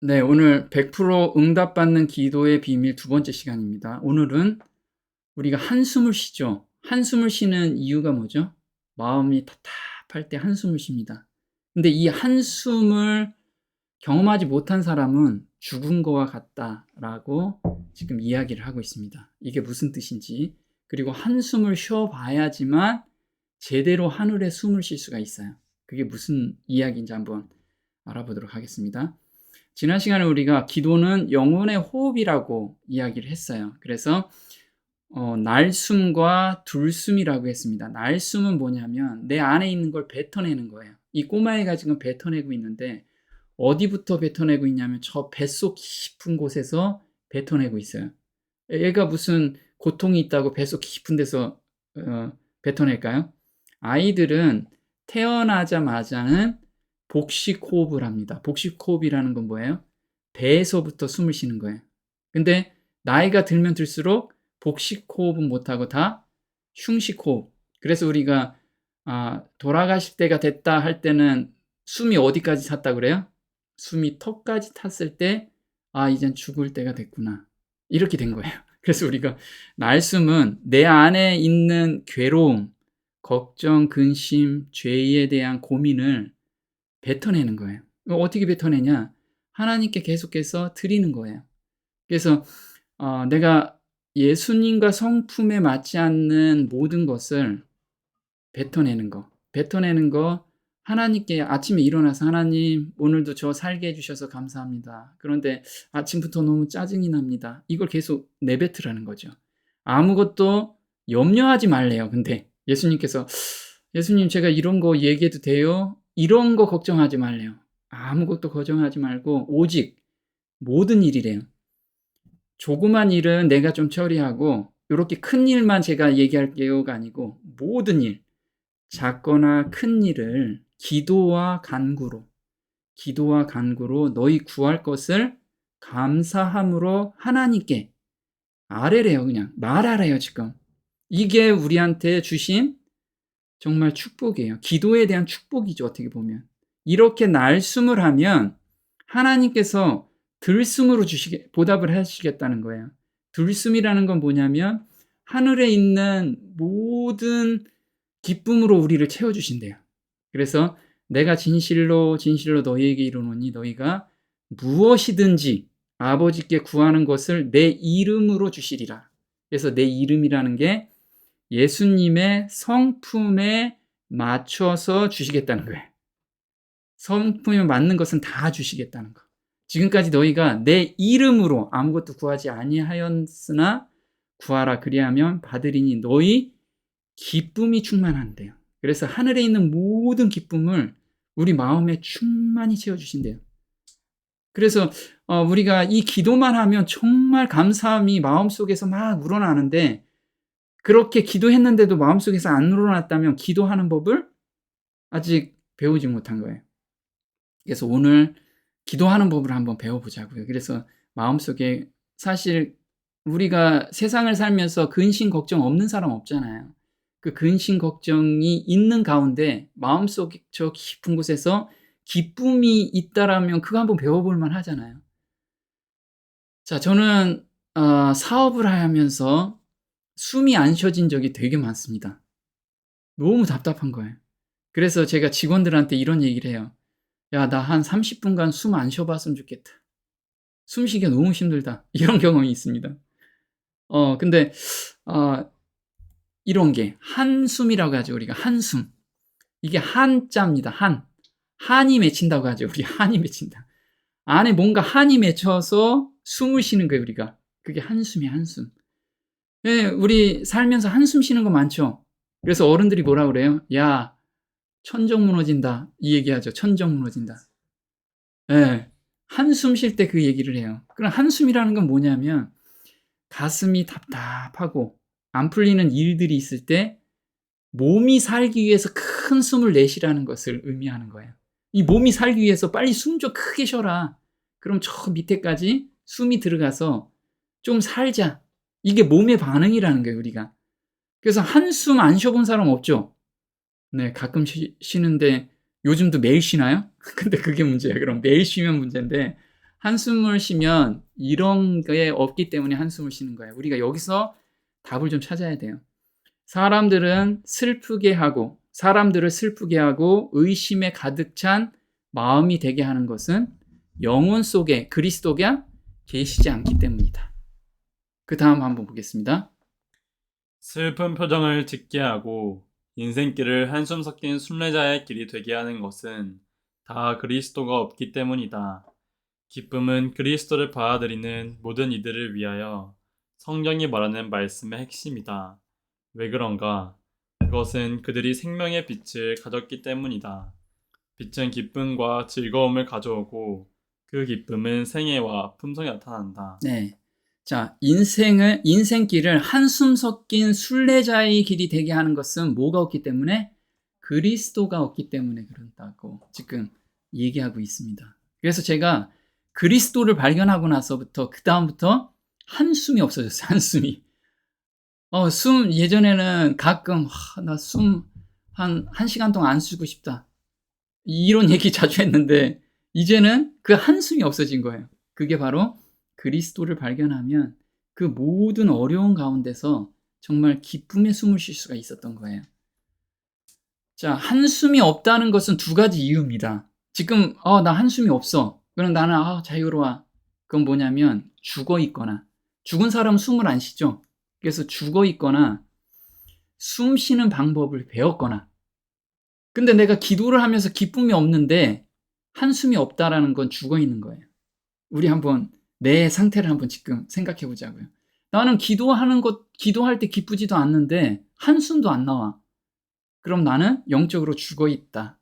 네, 오늘 100% 응답받는 기도의 비밀 두 번째 시간입니다. 오늘은 우리가 한숨을 쉬죠. 한숨을 쉬는 이유가 뭐죠? 마음이 답답할 때 한숨을 쉽니다. 근데 이 한숨을 경험하지 못한 사람은 죽은 거와 같다라고 지금 이야기를 하고 있습니다. 이게 무슨 뜻인지, 그리고 한숨을 쉬어봐야지만 제대로 하늘에 숨을 쉴 수가 있어요. 그게 무슨 이야기인지 한번 알아보도록 하겠습니다. 지난 시간에 우리가 기도는 영혼의 호흡이라고 이야기를 했어요. 그래서 날숨과 둘숨이라고 했습니다. 날숨은 뭐냐면 내 안에 있는 걸 뱉어내는 거예요. 이 꼬마애가 지금 뱉어내고 있는데 어디부터 뱉어내고 있냐면 저 뱃속 깊은 곳에서 뱉어내고 있어요. 얘가 무슨 고통이 있다고 뱃속 깊은 데서 뱉어낼까요? 아이들은 태어나자마자는 복식 호흡을 합니다. 복식 호흡이라는 건 뭐예요? 배에서부터 숨을 쉬는 거예요. 근데 나이가 들면 들수록 복식 호흡은 못하고 다 흉식 호흡. 그래서 우리가 돌아가실 때가 됐다 할 때는 숨이 어디까지 찼다 그래요? 숨이 턱까지 탔을 때 이젠 죽을 때가 됐구나. 이렇게 된 거예요. 그래서 우리가 날숨은 내 안에 있는 괴로움, 걱정, 근심, 죄에 대한 고민을 뱉어내는 거예요. 어떻게 뱉어내냐? 하나님께 계속해서 드리는 거예요. 그래서 내가 예수님과 성품에 맞지 않는 모든 것을 뱉어내는 거, 하나님께 아침에 일어나서 하나님 오늘도 저 살게 해주셔서 감사합니다. 그런데 아침부터 너무 짜증이 납니다. 이걸 계속 내뱉으라는 거죠. 아무것도 염려하지 말래요. 근데 예수님께서 예수님 제가 이런 거 얘기해도 돼요? 이런 거 걱정하지 말래요. 아무것도 걱정하지 말고 오직 모든 일이래요. 조그만 일은 내가 좀 처리하고 이렇게 큰 일만 제가 얘기할게요가 아니고 모든 일, 작거나 큰 일을 기도와 간구로 너희 구할 것을 감사함으로 하나님께 아뢰래요. 그냥 말하래요. 지금 이게 우리한테 주신 정말 축복이에요. 기도에 대한 축복이죠. 어떻게 보면 이렇게 날숨을 하면 하나님께서 들숨으로 보답을 하시겠다는 거예요. 들숨이라는 건 뭐냐면 하늘에 있는 모든 기쁨으로 우리를 채워주신대요. 그래서 내가 진실로 너희에게 이르노니 너희가 무엇이든지 아버지께 구하는 것을 내 이름으로 주시리라. 그래서 내 이름이라는 게 예수님의 성품에 맞춰서 주시겠다는 거예요. 성품에 맞는 것은 다 주시겠다는 거. 지금까지 너희가 내 이름으로 아무것도 구하지 아니하였으나 구하라 그리하면 받으리니 너희 기쁨이 충만한대요. 그래서 하늘에 있는 모든 기쁨을 우리 마음에 충만히 채워주신대요. 그래서 우리가 이 기도만 하면 정말 감사함이 마음속에서 막 우러나는데 그렇게 기도했는데도 마음속에서 안 우러났다면 기도하는 법을 아직 배우지 못한 거예요. 그래서 오늘 기도하는 법을 한번 배워보자고요. 그래서 마음속에 사실 우리가 세상을 살면서 근심 걱정 없는 사람 없잖아요. 그 근심 걱정이 있는 가운데 마음속 저 깊은 곳에서 기쁨이 있다라면 그거 한번 배워볼 만 하잖아요. 자, 저는 사업을 하면서 숨이 안 쉬어진 적이 되게 많습니다. 너무 답답한 거예요. 그래서 제가 직원들한테 이런 얘기를 해요. 야, 나 한 30분간 숨 안 쉬어봤으면 좋겠다. 숨쉬기가 너무 힘들다. 이런 경험이 있습니다. 근데 이런 게 한숨이라고 하죠. 우리가 한숨. 이게 한자입니다. 한이 맺힌다고 하죠. 우리 한이 맺힌다. 안에 뭔가 한이 맺혀서 숨을 쉬는 거예요. 우리가. 그게 한숨이야. 한숨. 네, 우리 살면서 한숨 쉬는 거 많죠. 그래서 어른들이 뭐라 그래요? 야, 천정 무너진다. 이 얘기하죠. 천정 무너진다. 네, 한숨 쉴 때 그 얘기를 해요. 그럼 한숨이라는 건 뭐냐면 가슴이 답답하고 안 풀리는 일들이 있을 때 몸이 살기 위해서 큰 숨을 내쉬라는 것을 의미하는 거예요. 이 몸이 살기 위해서 빨리 숨 좀 크게 쉬어라. 그럼 저 밑에까지 숨이 들어가서 좀 살자. 이게 몸의 반응이라는 거예요, 우리가. 그래서 한숨 안 쉬어본 사람 없죠? 네, 가끔 쉬는데 요즘도 매일 쉬나요? 근데 그게 문제예요. 그럼 매일 쉬면 문제인데 한숨을 쉬면 이런 게 없기 때문에 한숨을 쉬는 거예요. 우리가 여기서 답을 좀 찾아야 돼요. 사람들을 슬프게 하고 의심에 가득 찬 마음이 되게 하는 것은 영혼 속에 그리스도가 계시지 않기 때문이다. 그 다음 한번 보겠습니다. 슬픈 표정을 짓게 하고 인생길을 한숨 섞인 순례자의 길이 되게 하는 것은 다 그리스도가 없기 때문이다. 기쁨은 그리스도를 받아들이는 모든 이들을 위하여 성경이 말하는 말씀의 핵심이다. 왜 그런가? 그것은 그들이 생명의 빛을 가졌기 때문이다. 빛은 기쁨과 즐거움을 가져오고 그 기쁨은 생애와 품성에 나타난다. 네. 자, 인생길을 한숨 섞인 순례자의 길이 되게 하는 것은 뭐가 없기 때문에? 그리스도가 없기 때문에 그런다고 지금 얘기하고 있습니다. 그래서 제가 그리스도를 발견하고 나서부터 그 다음부터 한숨이 없어졌어요. 한숨이. 예전에는 가끔 나 숨 한 1시간 동안 안 쉬고 싶다. 이런 얘기 자주 했는데 이제는 그 한숨이 없어진 거예요. 그게 바로 그리스도를 발견하면 그 모든 어려운 가운데서 정말 기쁨의 숨을 쉴 수가 있었던 거예요. 자, 한숨이 없다는 것은 두 가지 이유입니다. 지금 나 한숨이 없어. 그럼 나는 자유로워. 그건 뭐냐면 죽어 있거나 죽은 사람은 숨을 안 쉬죠. 그래서 죽어 있거나 숨 쉬는 방법을 배웠거나 근데 내가 기도를 하면서 기쁨이 없는데 한숨이 없다라는 건 죽어 있는 거예요. 우리 한번 내 상태를 한번 지금 생각해 보자고요. 나는 기도할 때 기쁘지도 않는데 한숨도 안 나와. 그럼 나는 영적으로 죽어 있다.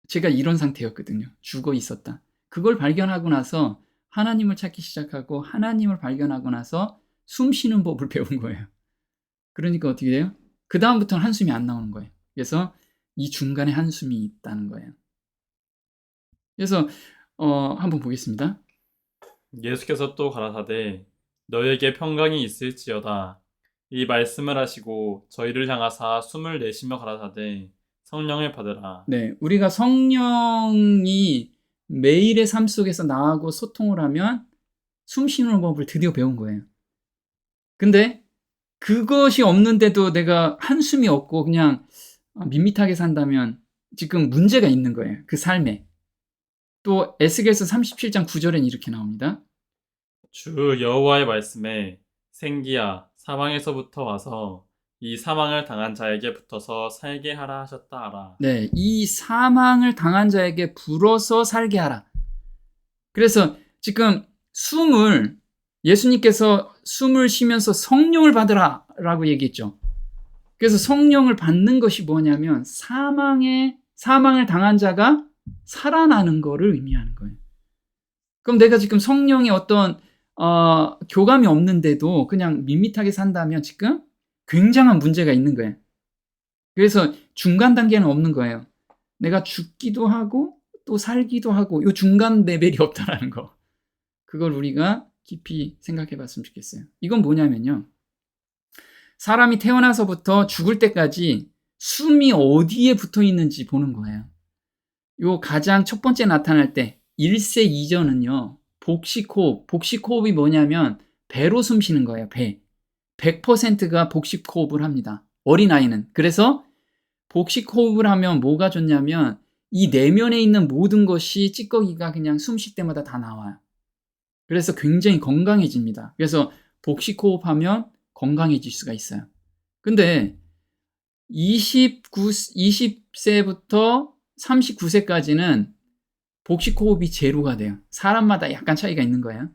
제가 이런 상태였거든요. 죽어 있었다. 그걸 발견하고 나서 하나님을 찾기 시작하고 하나님을 발견하고 나서 숨 쉬는 법을 배운 거예요. 그러니까 어떻게 돼요? 그 다음부터는 한숨이 안 나오는 거예요. 그래서 이 중간에 한숨이 있다는 거예요. 그래서 한번 보겠습니다. 예수께서 또 가라사대 너희에게 평강이 있을지어다. 이 말씀을 하시고 저희를 향하사 숨을 내쉬며 가라사대 성령을 받으라. 네, 우리가 성령이 매일의 삶 속에서 나하고 소통을 하면 숨 쉬는 법을 드디어 배운 거예요. 근데 그것이 없는데도 내가 한숨이 없고 그냥 밋밋하게 산다면 지금 문제가 있는 거예요. 그 삶에. 또 에스겔서 37장 9절엔 이렇게 나옵니다. 주 여호와의 말씀에 생기야 사망에서부터 와서 이 사망을 당한 자에게 붙어서 살게 하라 하셨다 하라. 네, 이 사망을 당한 자에게 불어서 살게 하라. 그래서 지금 예수님께서 숨을 쉬면서 성령을 받으라 라고 얘기했죠. 그래서 성령을 받는 것이 뭐냐면 사망을 당한 자가 살아나는 거를 의미하는 거예요. 그럼 내가 지금 성령의 어떤 교감이 없는데도 그냥 밋밋하게 산다면 지금 굉장한 문제가 있는 거예요. 그래서 중간 단계는 없는 거예요. 내가 죽기도 하고 또 살기도 하고 이 중간 레벨이 없다라는 거. 그걸 우리가 깊이 생각해 봤으면 좋겠어요. 이건 뭐냐면요. 사람이 태어나서부터 죽을 때까지 숨이 어디에 붙어 있는지 보는 거예요. 요 가장 첫 번째 나타날 때 1세 이전은요. 복식호흡이 뭐냐면 배로 숨 쉬는 거예요. 배. 100%가 복식호흡을 합니다. 어린아이는. 그래서 복식호흡을 하면 뭐가 좋냐면 이 내면에 있는 모든 것이 찌꺼기가 그냥 숨 쉴 때마다 다 나와요. 그래서 굉장히 건강해집니다. 그래서 복식호흡하면 건강해질 수가 있어요. 근데 20세부터 39세까지는 복식호흡이 제로가 돼요. 사람마다 약간 차이가 있는 거예요.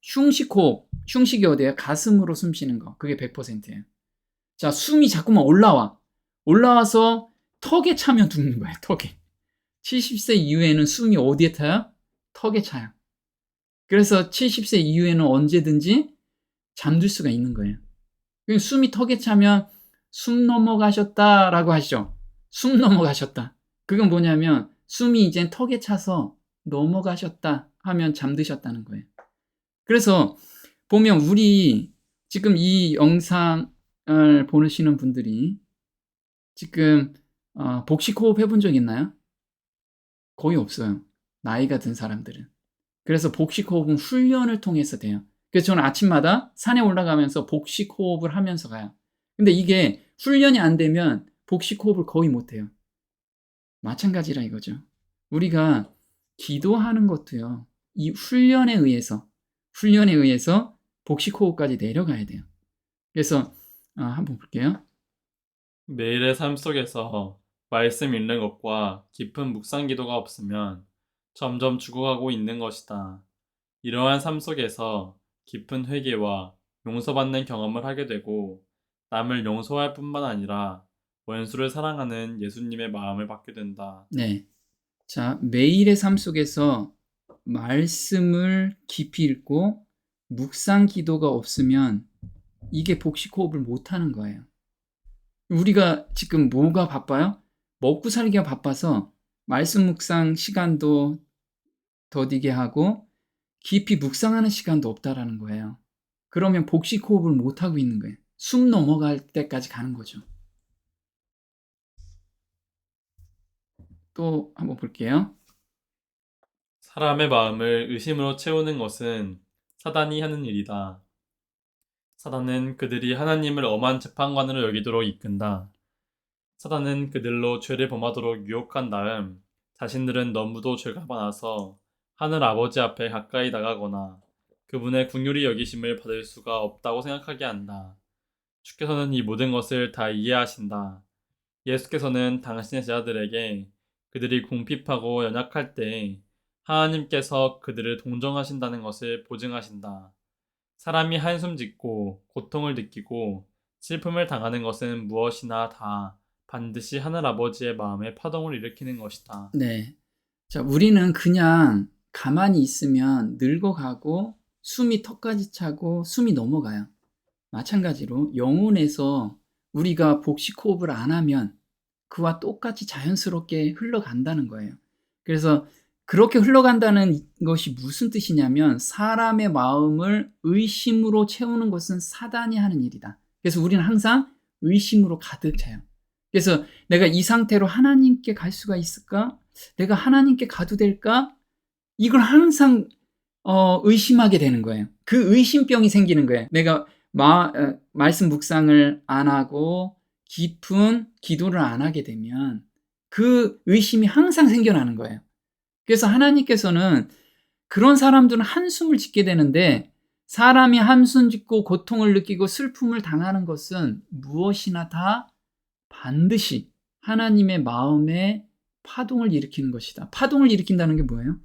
흉식이 어디예요? 가슴으로 숨 쉬는 거. 그게 100%예요. 자, 숨이 자꾸만 올라와서 턱에 차면 죽는 거예요. 턱에. 70세 이후에는 숨이 어디에 타요? 턱에 차요. 그래서 70세 이후에는 언제든지 잠들 수가 있는 거예요. 숨이 턱에 차면 숨 넘어가셨다라고 하시죠. 숨 넘어가셨다. 그건 뭐냐면 숨이 이제 턱에 차서 넘어가셨다 하면 잠드셨다는 거예요. 그래서 보면 우리 지금 이 영상을 보시는 분들이 지금 복식호흡 해본 적 있나요? 거의 없어요. 나이가 든 사람들은. 그래서 복식 호흡은 훈련을 통해서 돼요. 그래서 저는 아침마다 산에 올라가면서 복식 호흡을 하면서 가요. 근데 이게 훈련이 안 되면 복식 호흡을 거의 못 해요. 마찬가지라 이거죠. 우리가 기도하는 것도요. 이 훈련에 의해서 복식 호흡까지 내려가야 돼요. 그래서 한번 볼게요. 매일의 삶 속에서 말씀 읽는 것과 깊은 묵상 기도가 없으면 점점 죽어가고 있는 것이다. 이러한 삶 속에서 깊은 회개와 용서받는 경험을 하게 되고 남을 용서할 뿐만 아니라 원수를 사랑하는 예수님의 마음을 받게 된다. 네. 자, 매일의 삶 속에서 말씀을 깊이 읽고 묵상 기도가 없으면 이게 복식 호흡을 못 하는 거예요. 우리가 지금 뭐가 바빠요? 먹고 살기가 바빠서 말씀 묵상 시간도 더디게 하고 깊이 묵상하는 시간도 없다라는 거예요. 그러면 복식 호흡을 못 하고 있는 거예요. 숨 넘어갈 때까지 가는 거죠. 또 한번 볼게요. 사람의 마음을 의심으로 채우는 것은 사단이 하는 일이다. 사단은 그들이 하나님을 엄한 재판관으로 여기도록 이끈다. 사단은 그들로 죄를 범하도록 유혹한 다음 자신들은 너무도 죄가 많아서 하늘 아버지 앞에 가까이 나가거나 그분의 긍휼히 여기심을 받을 수가 없다고 생각하게 한다. 주께서는 이 모든 것을 다 이해하신다. 예수께서는 당신의 제자들에게 그들이 궁핍하고 연약할 때 하나님께서 그들을 동정하신다는 것을 보증하신다. 사람이 한숨 짓고 고통을 느끼고 슬픔을 당하는 것은 무엇이나 다 반드시 하늘아버지의 마음에 파동을 일으키는 것이다. 네. 자, 우리는 그냥 가만히 있으면 늙어가고 숨이 턱까지 차고 숨이 넘어가요. 마찬가지로 영혼에서 우리가 복식 호흡을 안 하면 그와 똑같이 자연스럽게 흘러간다는 거예요. 그래서 그렇게 흘러간다는 것이 무슨 뜻이냐면 사람의 마음을 의심으로 채우는 것은 사단이 하는 일이다. 그래서 우리는 항상 의심으로 가득 차요. 그래서 내가 이 상태로 하나님께 갈 수가 있을까? 내가 하나님께 가도 될까? 이걸 항상 의심하게 되는 거예요. 그 의심병이 생기는 거예요. 내가 말씀 묵상을 안 하고 깊은 기도를 안 하게 되면 그 의심이 항상 생겨나는 거예요. 그래서 하나님께서는 그런 사람들은 한숨을 짓게 되는데 사람이 한숨 짓고 고통을 느끼고 슬픔을 당하는 것은 무엇이나 다 반드시 하나님의 마음에 파동을 일으키는 것이다. 파동을 일으킨다는 게 뭐예요?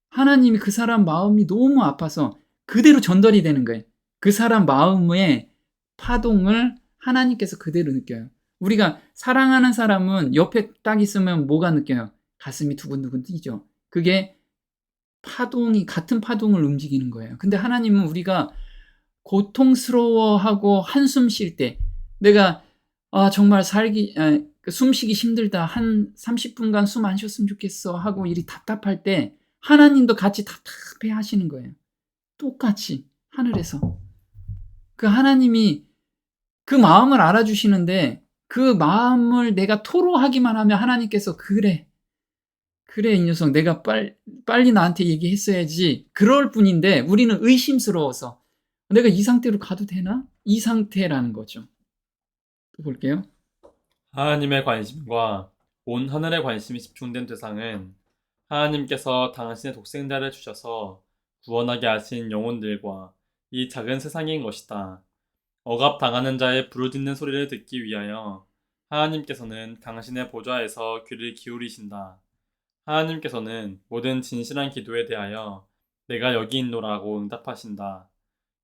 하나님이 그 사람 마음이 너무 아파서 그대로 전달이 되는 거예요. 그 사람 마음의 파동을 하나님께서 그대로 느껴요. 우리가 사랑하는 사람은 옆에 딱 있으면 뭐가 느껴요? 가슴이 두근두근 뛰죠. 그게 같은 파동을 움직이는 거예요. 근데 하나님은 우리가 고통스러워하고 한숨 쉴 때, 내가 정말 숨쉬기 힘들다, 한 30분간 숨 안 쉬었으면 좋겠어 하고 일이 답답할 때 하나님도 같이 답답해 하시는 거예요. 똑같이 하늘에서. 그 하나님이 그 마음을 알아주시는데 그 마음을 내가 토로하기만 하면 하나님께서 그래 이 녀석 내가 빨리 나한테 얘기했어야지 그럴 뿐인데 우리는 의심스러워서 내가 이 상태로 가도 되나? 이 상태라는 거죠. 또 볼게요. 하나님의 관심과 온 하늘의 관심이 집중된 대상은 하나님께서 당신의 독생자를 주셔서 구원하게 하신 영혼들과 이 작은 세상인 것이다. 억압당하는 자의 부르짖는 소리를 듣기 위하여 하나님께서는 당신의 보좌에서 귀를 기울이신다. 하나님께서는 모든 진실한 기도에 대하여 내가 여기 있노라고 응답하신다.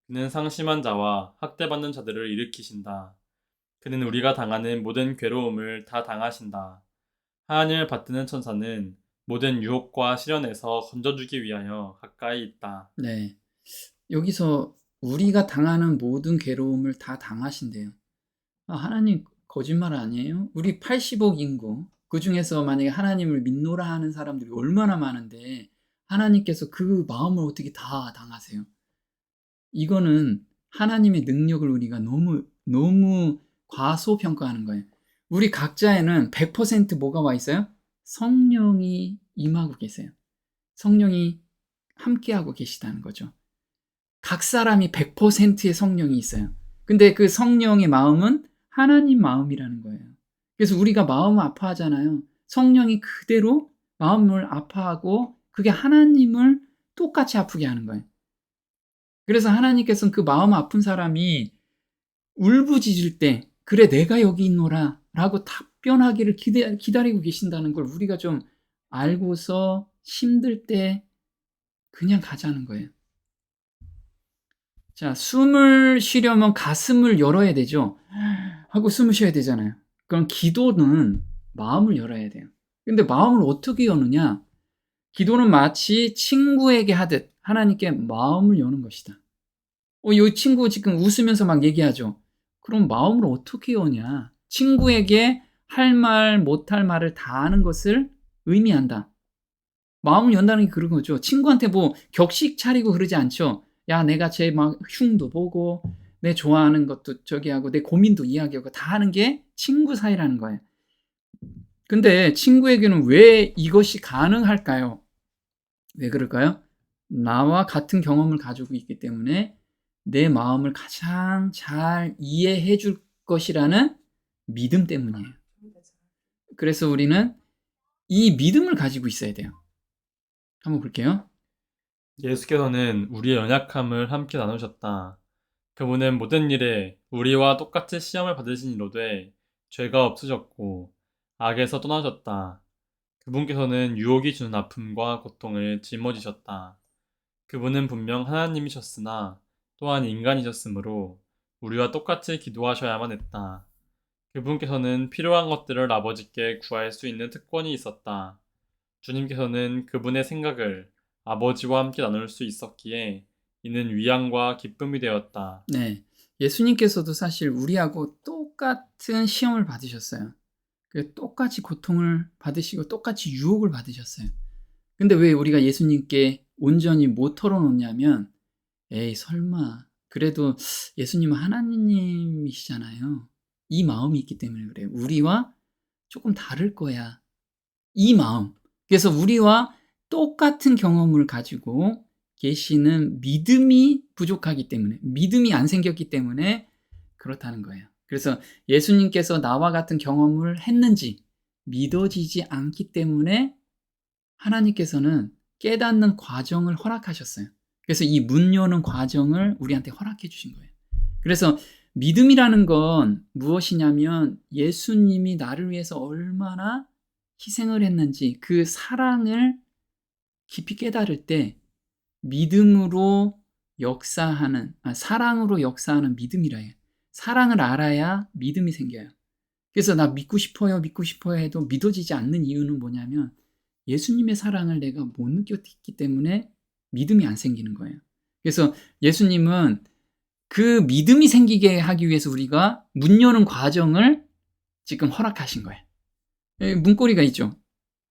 그는 상심한 자와 학대받는 자들을 일으키신다. 그는 우리가 당하는 모든 괴로움을 다 당하신다. 하나님을 받드는 천사는 모든 유혹과 시련에서 건져주기 위하여 가까이 있다. 네. 여기서 우리가 당하는 모든 괴로움을 다 당하신대요. 하나님 거짓말 아니에요? 우리 80억 인구, 그 중에서 만약에 하나님을 믿노라 하는 사람들이 얼마나 많은데 하나님께서 그 마음을 어떻게 다 당하세요? 이거는 하나님의 능력을 우리가 너무 과소평가하는 거예요. 우리 각자에는 100% 뭐가 와 있어요? 성령이 임하고 계세요. 성령이 함께하고 계시다는 거죠. 각 사람이 100%의 성령이 있어요. 근데 그 성령의 마음은 하나님 마음이라는 거예요. 그래서 우리가 마음 아파하잖아요. 성령이 그대로 마음을 아파하고 그게 하나님을 똑같이 아프게 하는 거예요. 그래서 하나님께서는 그 마음 아픈 사람이 울부짖을 때 그래 내가 여기 있노라 라고 답변하기를 기다리고 계신다는 걸 우리가 좀 알고서 힘들 때 그냥 가자는 거예요. 자, 숨을 쉬려면 가슴을 열어야 되죠. 하고 숨을 쉬어야 되잖아요. 그럼 기도는 마음을 열어야 돼요. 근데 마음을 어떻게 여느냐? 기도는 마치 친구에게 하듯 하나님께 마음을 여는 것이다. 이 친구 지금 웃으면서 막 얘기하죠. 그럼 마음을 어떻게 여냐? 친구에게 할 말, 못할 말을 다 하는 것을 의미한다. 마음을 연다는 게 그런 거죠. 친구한테 뭐 격식 차리고 그러지 않죠. 야, 내가 쟤 막 흉도 보고, 내 좋아하는 것도 저기 하고, 내 고민도 이야기하고 다 하는 게 친구 사이라는 거예요. 근데 친구에게는 왜 이것이 가능할까요? 왜 그럴까요? 나와 같은 경험을 가지고 있기 때문에 내 마음을 가장 잘 이해해 줄 것이라는 믿음 때문이에요. 그래서 우리는 이 믿음을 가지고 있어야 돼요. 한번 볼게요. 예수께서는 우리의 연약함을 함께 나누셨다. 그분은 모든 일에 우리와 똑같이 시험을 받으신 이로되 죄가 없으셨고 악에서 떠나셨다. 그분께서는 유혹이 주는 아픔과 고통을 짊어지셨다. 그분은 분명 하나님이셨으나 또한 인간이셨으므로 우리와 똑같이 기도하셔야만 했다. 그분께서는 필요한 것들을 아버지께 구할 수 있는 특권이 있었다. 주님께서는 그분의 생각을 아버지와 함께 나눌 수 있었기에 이는 위안과 기쁨이 되었다. 네. 예수님께서도 사실 우리하고 똑같은 시험을 받으셨어요. 똑같이 고통을 받으시고 똑같이 유혹을 받으셨어요. 근데 왜 우리가 예수님께 온전히 못 털어놓냐면, 에이, 설마. 그래도 예수님은 하나님이시잖아요. 이 마음이 있기 때문에 그래요. 우리와 조금 다를 거야. 이 마음. 그래서 우리와 똑같은 경험을 가지고 계시는 믿음이 부족하기 때문에, 믿음이 안 생겼기 때문에 그렇다는 거예요. 그래서 예수님께서 나와 같은 경험을 했는지 믿어지지 않기 때문에 하나님께서는 깨닫는 과정을 허락하셨어요. 그래서 이 문 여는 과정을 우리한테 허락해 주신 거예요. 그래서 믿음이라는 건 무엇이냐면 예수님이 나를 위해서 얼마나 희생을 했는지 그 사랑을 깊이 깨달을 때 믿음으로 역사하는, 사랑으로 역사하는 믿음이라 해요. 사랑을 알아야 믿음이 생겨요. 그래서 나 믿고 싶어요, 믿고 싶어요 해도 믿어지지 않는 이유는 뭐냐면 예수님의 사랑을 내가 못 느꼈기 때문에 믿음이 안 생기는 거예요. 그래서 예수님은 그 믿음이 생기게 하기 위해서 우리가 문 여는 과정을 지금 허락하신 거예요. 문고리가 있죠.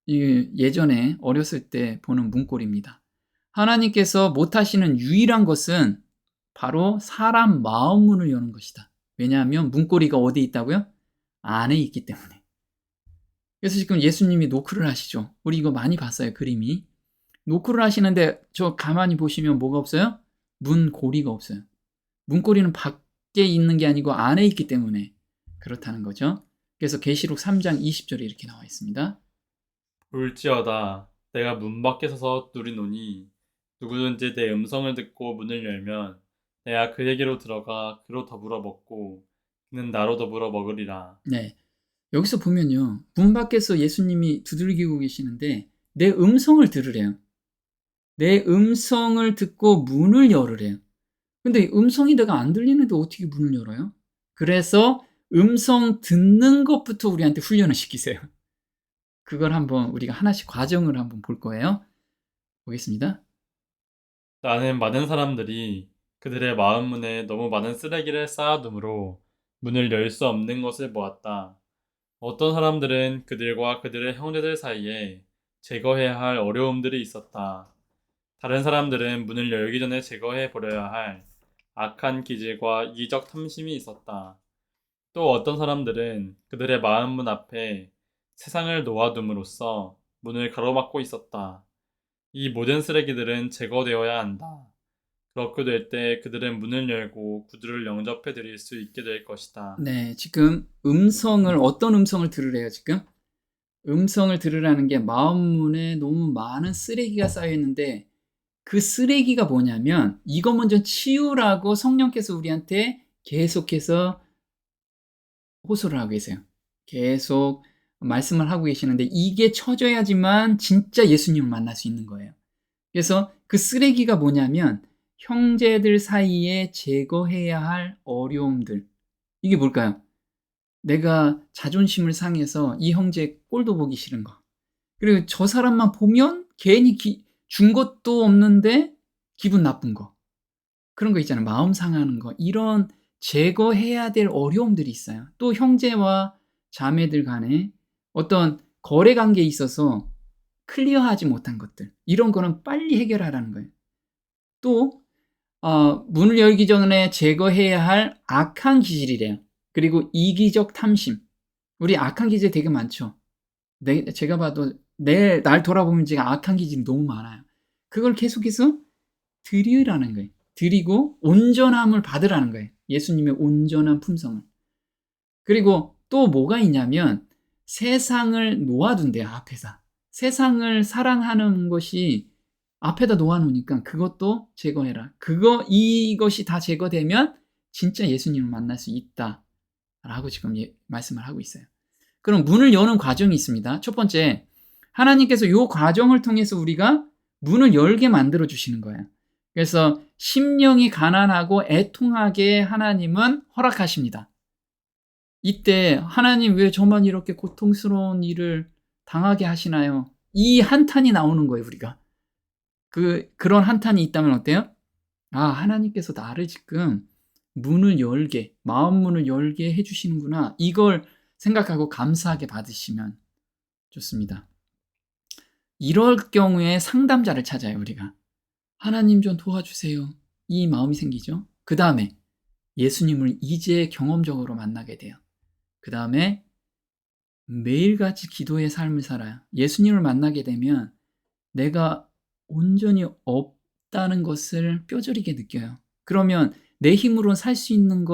예전에 어렸을 때 보는 문고리입니다. 하나님께서 못하시는 유일한 것은 바로 사람 마음 문을 여는 것이다. 왜냐하면 문고리가 어디에 있다고요? 안에 있기 때문에. 그래서 지금 예수님이 노크를 하시죠. 우리 이거 많이 봤어요, 그림이. 노크를 하시는데 저 가만히 보시면 뭐가 없어요? 문고리가 없어요. 문고리는 밖에 있는 게 아니고 안에 있기 때문에 그렇다는 거죠. 그래서 계시록 3장 20절에 이렇게 나와 있습니다. 볼지어다 내가 문 밖에 서서 누리노니 누구든지 내 음성을 듣고 문을 열면 내가 그에게로 들어가 그로 더불어 먹고 그는 나로 더불어 먹으리라. 네. 여기서 보면요. 문 밖에서 예수님이 두들기고 계시는데 내 음성을 들으래요. 내 음성을 듣고 문을 열으래요. 근데 음성이 내가 안 들리는데 어떻게 문을 열어요? 그래서 음성 듣는 것부터 우리한테 훈련을 시키세요. 그걸 한번 우리가 하나씩 과정을 한번 볼 거예요. 보겠습니다. 나는 많은 사람들이 그들의 마음 문에 너무 많은 쓰레기를 쌓아두므로 문을 열 수 없는 것을 보았다. 어떤 사람들은 그들과 그들의 형제들 사이에 제거해야 할 어려움들이 있었다. 다른 사람들은 문을 열기 전에 제거해 버려야 할 악한 기질과 이기적 탐심이 있었다. 또 어떤 사람들은 그들의 마음 문 앞에 세상을 놓아둠으로써 문을 가로막고 있었다. 이 모든 쓰레기들은 제거되어야 한다. 그렇게 될 때 그들은 문을 열고 구두를 영접해 드릴 수 있게 될 것이다. 네, 지금 어떤 음성을 들으래요, 지금? 음성을 들으라는 게 마음문에 너무 많은 쓰레기가 쌓여 있는데 그 쓰레기가 뭐냐면 이거 먼저 치우라고 성령께서 우리한테 계속해서 호소를 하고 계세요. 계속 말씀을 하고 계시는데 이게 쳐져야지만 진짜 예수님을 만날 수 있는 거예요. 그래서 그 쓰레기가 뭐냐면 형제들 사이에 제거해야 할 어려움들. 이게 뭘까요? 내가 자존심을 상해서 이 형제 꼴도 보기 싫은 거. 그리고 저 사람만 보면 괜히 준 것도 없는데 기분 나쁜 거. 그런 거 있잖아요. 마음 상하는 거. 이런 제거해야 될 어려움들이 있어요. 또 형제와 자매들 간에 어떤 거래 관계에 있어서 클리어하지 못한 것들. 이런 거는 빨리 해결하라는 거예요. 또 문을 열기 전에 제거해야 할 악한 기질이래요. 그리고 이기적 탐심. 우리 악한 기질 되게 많죠. 제가 봐도 날 돌아보면 제가 악한 기질이 너무 많아요. 그걸 계속해서 드리라는 거예요. 드리고 온전함을 받으라는 거예요. 예수님의 온전한 품성을. 그리고 또 뭐가 있냐면 세상을 놓아둔대요. 앞에서. 세상을 사랑하는 것이 앞에다 놓아놓으니까 그것도 제거해라. 이것이 다 제거되면 진짜 예수님을 만날 수 있다라고 지금 말씀을 하고 있어요. 그럼 문을 여는 과정이 있습니다. 첫 번째, 하나님께서 이 과정을 통해서 우리가 문을 열게 만들어 주시는 거예요. 그래서 심령이 가난하고 애통하게 하나님은 허락하십니다. 이때 하나님 왜 저만 이렇게 고통스러운 일을 당하게 하시나요? 이 한탄이 나오는 거예요, 우리가. 그런 한탄이 있다면 어때요? 하나님께서 나를 지금 마음 문을 열게 해주시는구나. 이걸 생각하고 감사하게 받으시면 좋습니다. 이럴 경우에 상담자를 찾아요, 우리가. 하나님 좀 도와주세요. 이 마음이 생기죠. 그 다음에 예수님을 이제 경험적으로 만나게 돼요. 그 다음에 매일같이 기도의 삶을 살아요. 예수님을 만나게 되면 내가 온전히 없다는 것을 뼈저리게 느껴요. 그러면 내 힘으로 살 수 있는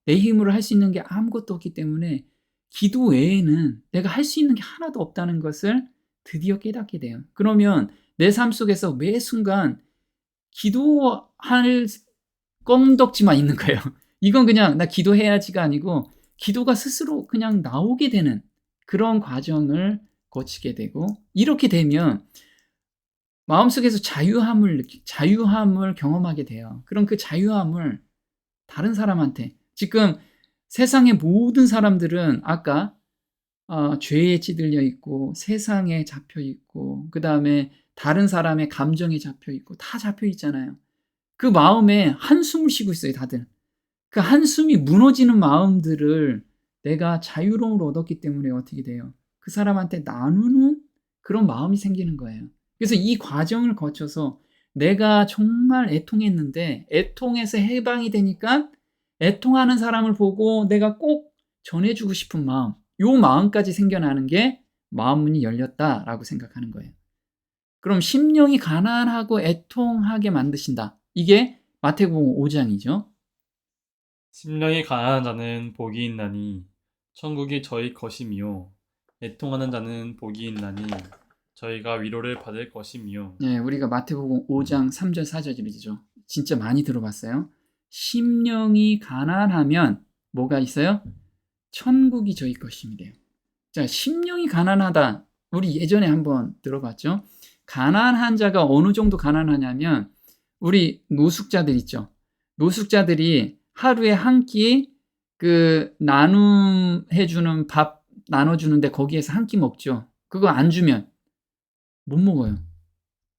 내 힘으로 할 수 있는 게 아무것도 없기 때문에 기도 외에는 내가 할 수 있는 게 하나도 없다는 것을 드디어 깨닫게 돼요. 그러면 내 삶 속에서 매 순간 기도할 껌덕지만 있는 거예요. 이건 그냥 나 기도해야지가 아니고 기도가 스스로 그냥 나오게 되는 그런 과정을 거치게 되고 이렇게 되면 마음속에서 자유함을 경험하게 돼요. 그럼 그 자유함을 다른 사람한테 지금 세상의 모든 사람들은 아까 죄에 찌들려 있고 세상에 잡혀 있고 그 다음에 다른 사람의 감정에 잡혀 있고 다 잡혀 있잖아요. 그 마음에 한숨을 쉬고 있어요, 다들. 그 한숨이 무너지는 마음들을 내가 자유로움을 얻었기 때문에 어떻게 돼요? 그 사람한테 나누는 그런 마음이 생기는 거예요. 그래서 이 과정을 거쳐서 내가 정말 애통했는데 애통에서 해방이 되니까 애통하는 사람을 보고 내가 꼭 전해주고 싶은 마음, 요 마음까지 생겨나는 게 마음문이 열렸다라고 생각하는 거예요. 그럼 심령이 가난하고 애통하게 만드신다. 이게 마태복음 5장이죠. 심령이 가난한 자는 복이 있나니 천국이 저희 것이미요. 애통하는 자는 복이 있나니 저희가 위로를 받을 것이미요. 네, 우리가 마태복음 5장 3절 4절이죠. 진짜 많이 들어봤어요. 심령이 가난하면 뭐가 있어요? 천국이 저희 것입니다. 자, 심령이 가난하다. 우리 예전에 한번 들어봤죠? 가난한 자가 어느 정도 가난하냐면 우리 노숙자들 있죠. 노숙자들이 하루에 한 끼 나눔해주는 밥 나눠주는데 거기에서 한 끼 먹죠. 그거 안 주면 못 먹어요.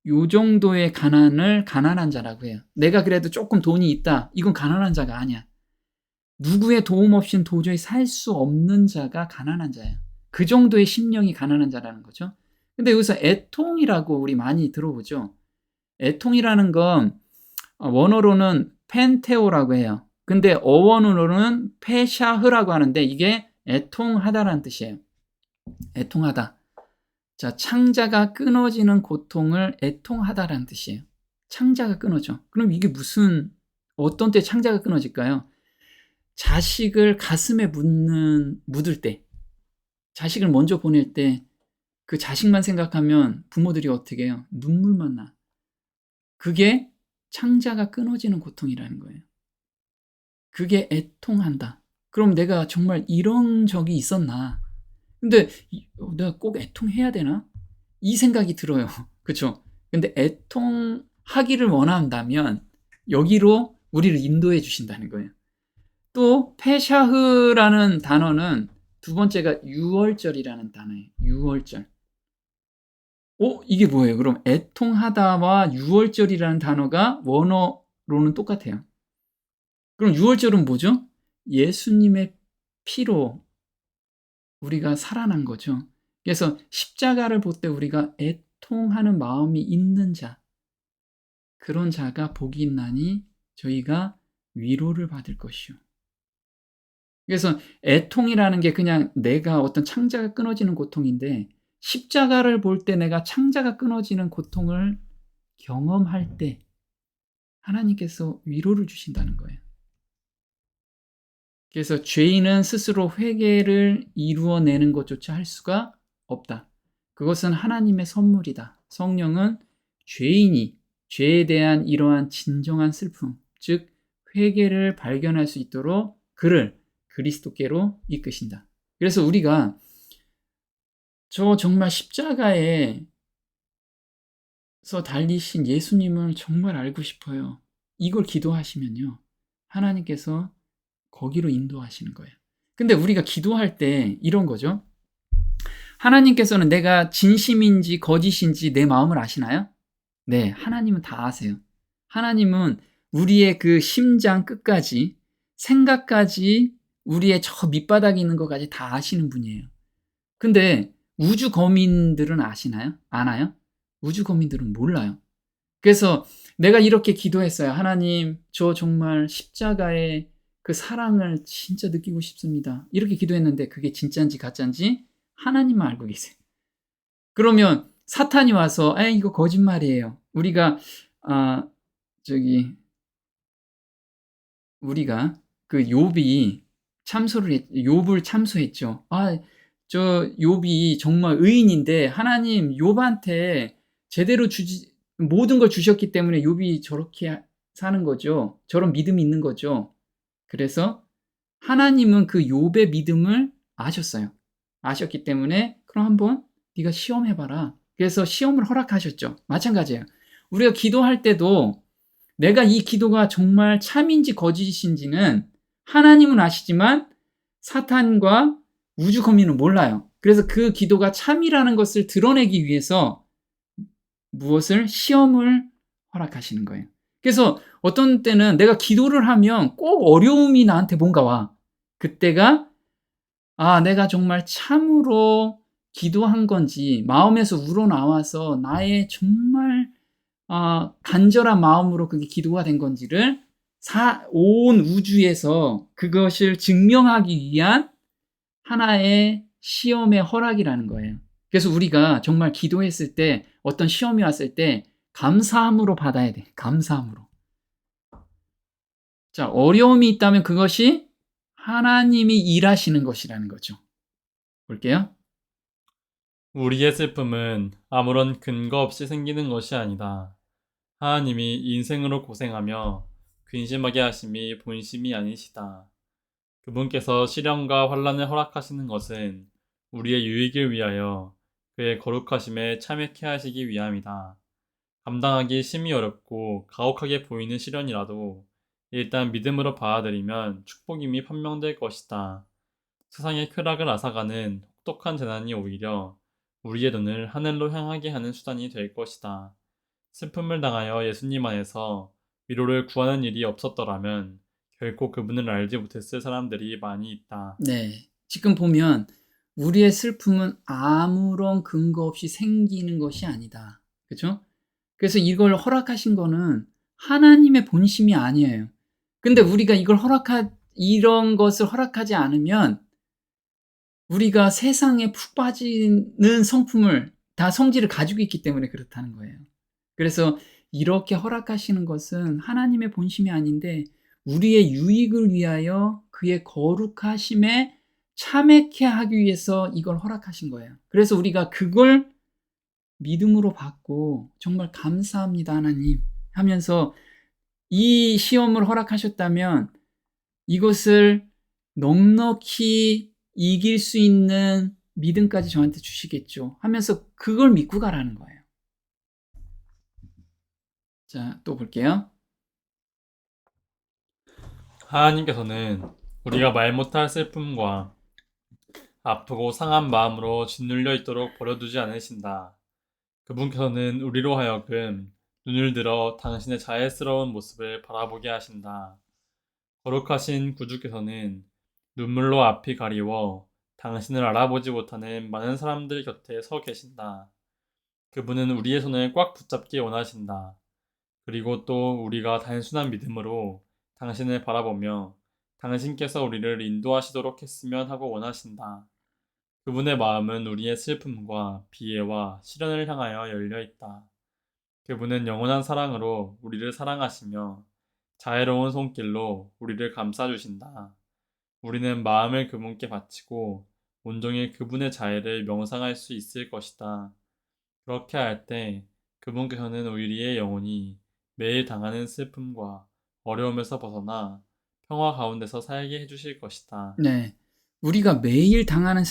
요 정도의 가난을 가난한 자라고 해요. 내가 그래도 조금 돈이 있다. 이건 가난한 자가 아니야. 누구의 도움 없이는 도저히 살 수 없는 자가 가난한 자예요. 그 정도의 심령이 가난한 자라는 거죠. 근데 여기서 애통이라고 우리 많이 들어보죠. 애통이라는 건 원어로는 펜테오라고 해요. 근데 어원으로는 페샤흐라고 하는데 이게 애통하다라는 뜻이에요. 애통하다. 자, 창자가 끊어지는 고통을 애통하다라는 뜻이에요. 창자가 끊어져. 그럼 이게 어떤 때 창자가 끊어질까요? 자식을 가슴에 묻을 때, 자식을 먼저 보낼 때 그 자식만 생각하면 부모들이 어떻게 해요? 눈물만 나. 그게 창자가 끊어지는 고통이라는 거예요. 그게 애통한다. 그럼 내가 정말 이런 적이 있었나? 근데 내가 꼭 애통해야 되나? 이 생각이 들어요. 그쵸? 근데 애통하기를 원한다면 여기로 우리를 인도해 주신다는 거예요. 또 페샤흐라는 단어는 두 번째가 유월절이라는 단어예요. 유월절. 이게 뭐예요? 그럼 애통하다와 유월절이라는 단어가 원어로는 똑같아요. 그럼 유월절은 뭐죠? 예수님의 피로 우리가 살아난 거죠. 그래서 십자가를 볼 때 우리가 애통하는 마음이 있는 자, 그런 자가 복이 있나니 저희가 위로를 받을 것이요. 그래서 애통이라는 게 그냥 내가 어떤 창자가 끊어지는 고통인데, 십자가를 볼 때 내가 창자가 끊어지는 고통을 경험할 때 하나님께서 위로를 주신다는 거예요. 그래서 죄인은 스스로 회개를 이루어내는 것조차 할 수가 없다. 그것은 하나님의 선물이다. 성령은 죄인이 죄에 대한 이러한 진정한 슬픔, 즉 회개를 발견할 수 있도록 그를 그리스도께로 이끄신다. 그래서 우리가 저 정말 십자가에서 달리신 예수님을 정말 알고 싶어요. 이걸 기도하시면요, 하나님께서 거기로 인도하시는 거예요. 근데 우리가 기도할 때 이런 거죠. 하나님께서는 내가 진심인지 거짓인지 내 마음을 아시나요? 네, 하나님은 다 아세요. 하나님은 우리의 그 심장 끝까지, 생각까지, 우리의 저 밑바닥에 있는 것까지 다 아시는 분이에요. 근데 우주 거민들은 아시나요? 아나요? 우주 거민들은 몰라요. 그래서 내가 이렇게 기도했어요. 하나님, 저 정말 십자가의 그 사랑을 진짜 느끼고 싶습니다. 이렇게 기도했는데 그게 진짜인지 가짜인지 하나님만 알고 계세요. 그러면 사탄이 와서 이거 거짓말이에요. 우리가 그 욥이 욥을 참소했죠. 저 욥이 정말 의인인데 하나님 욥한테 제대로 모든 걸 주셨기 때문에 욥이 저렇게 사는 거죠. 저런 믿음이 있는 거죠. 그래서 하나님은 그 욥의 믿음을 아셨어요. 아셨기 때문에 그럼 한번 네가 시험해봐라. 그래서 시험을 허락하셨죠. 마찬가지예요. 우리가 기도할 때도 내가 이 기도가 정말 참인지 거짓인지는 하나님은 아시지만 사탄과 우주 거민은 몰라요. 그래서 그 기도가 참이라는 것을 드러내기 위해서 무엇을? 시험을 허락하시는 거예요. 그래서 어떤 때는 내가 기도를 하면 꼭 어려움이 나한테 뭔가 와. 그때가 내가 정말 참으로 기도한 건지 마음에서 우러나와서 나의 정말 간절한 마음으로 그게 기도가 된 건지를 온 우주에서 그것을 증명하기 위한 하나의 시험의 허락이라는 거예요. 그래서 우리가 정말 기도했을 때 어떤 시험이 왔을 때 감사함으로 받아야 돼. 감사함으로. 자, 어려움이 있다면 그것이 하나님이 일하시는 것이라는 거죠. 볼게요. 우리의 슬픔은 아무런 근거 없이 생기는 것이 아니다. 하나님이 인생으로 고생하며 근심하게 하심이 본심이 아니시다. 그분께서 시련과 환난을 허락하시는 것은 우리의 유익을 위하여 그의 거룩하심에 참여케 하시기 위함이다. 감당하기 심히 어렵고 가혹하게 보이는 시련이라도 일단 믿음으로 받아들이면 축복임이 판명될 것이다. 세상의 쾌락을 앗아가는 혹독한 재난이 오히려 우리의 눈을 하늘로 향하게 하는 수단이 될 것이다. 슬픔을 당하여 예수님 안에서 위로를 구하는 일이 없었더라면 결코 그분을 알지 못했을 사람들이 많이 있다. 네. 지금 보면 우리의 슬픔은 아무런 근거 없이 생기는 것이 아니다. 그렇죠? 그래서 이걸 허락하신 거는 하나님의 본심이 아니에요. 근데 우리가 이런 것을 허락하지 않으면 우리가 세상에 푹 빠지는 성품을 다 성질을 가지고 있기 때문에 그렇다는 거예요. 그래서 이렇게 허락하시는 것은 하나님의 본심이 아닌데 우리의 유익을 위하여 그의 거룩하심에 참회케 하기 위해서 이걸 허락하신 거예요. 그래서 우리가 그걸 믿음으로 받고 정말 감사합니다 하나님 하면서 이 시험을 허락하셨다면 이것을 넉넉히 이길 수 있는 믿음까지 저한테 주시겠죠 하면서 그걸 믿고 가라는 거예요. 자, 또 볼게요. 하나님께서는 우리가 말 못할 슬픔과 아프고 상한 마음으로 짓눌려 있도록 버려두지 않으신다. 그분께서는 우리로 하여금 눈을 들어 당신의 자애스러운 모습을 바라보게 하신다. 거룩하신 구주께서는 눈물로 앞이 가리워 당신을 알아보지 못하는 많은 사람들 곁에 서 계신다. 그분은 우리의 손을 꽉 붙잡기 원하신다. 그리고 또 우리가 단순한 믿음으로 당신을 바라보며 당신께서 우리를 인도하시도록 했으면 하고 원하신다. 그분의 마음은 우리의 슬픔과 비애와 시련을 향하여 열려 있다. 그분은 영원한 사랑으로 우리를 사랑하시며 자애로운 손길로 우리를 감싸주신다. 우리는 마음을 그분께 바치고 온종일 그분의 자애를 명상할 수 있을 것이다. 그렇게 할 때 그분께서는 우리의 영혼이 매일 당하는 슬픔과 어려움에서 벗어나 평화 가운데서 살게 해주실 것이다. 네. 우리가 매일 당하는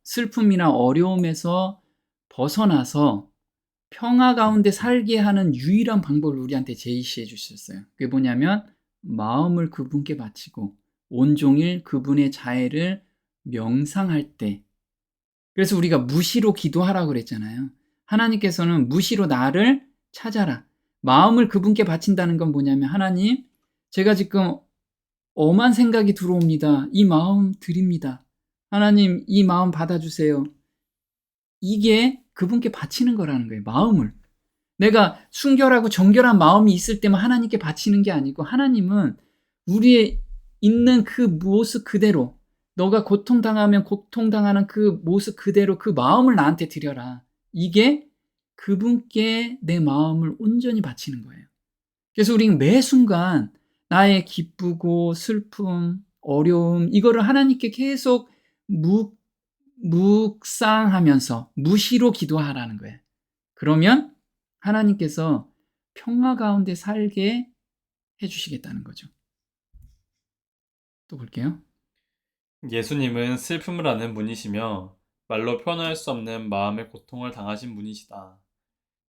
슬픔이나 어려움에서 벗어나서 평화 가운데 살게 하는 유일한 방법을 우리한테 제시해 주셨어요. 그게 뭐냐면 마음을 그분께 바치고 온종일 그분의 자애를 명상할 때. 그래서 우리가 무시로 기도하라고 그랬잖아요. 하나님께서는 무시로 나를 찾아라. 마음을 그분께 바친다는 건 뭐냐면 하나님, 제가 지금 엄한 생각이 들어옵니다. 이 마음 드립니다. 하나님, 이 마음 받아주세요. 이게 그분께 바치는 거라는 거예요. 마음을. 내가 순결하고 정결한 마음이 있을 때만 하나님께 바치는 게 아니고 하나님은 우리의 있는 그 모습 그대로 너가 고통당하면 고통당하는 그 모습 그대로 그 마음을 나한테 드려라. 이게 그분께 내 마음을 온전히 바치는 거예요. 그래서 우리는 매 순간 나의 기쁘고 슬픔, 어려움 이거를 하나님께 계속 묵상하면서 무시로 기도하라는 거예요. 그러면 하나님께서 평화 가운데 살게 해주시겠다는 거죠. 또 볼게요. 예수님은 슬픔을 아는 분이시며 말로 표현할 수 없는 마음의 고통을 당하신 분이시다.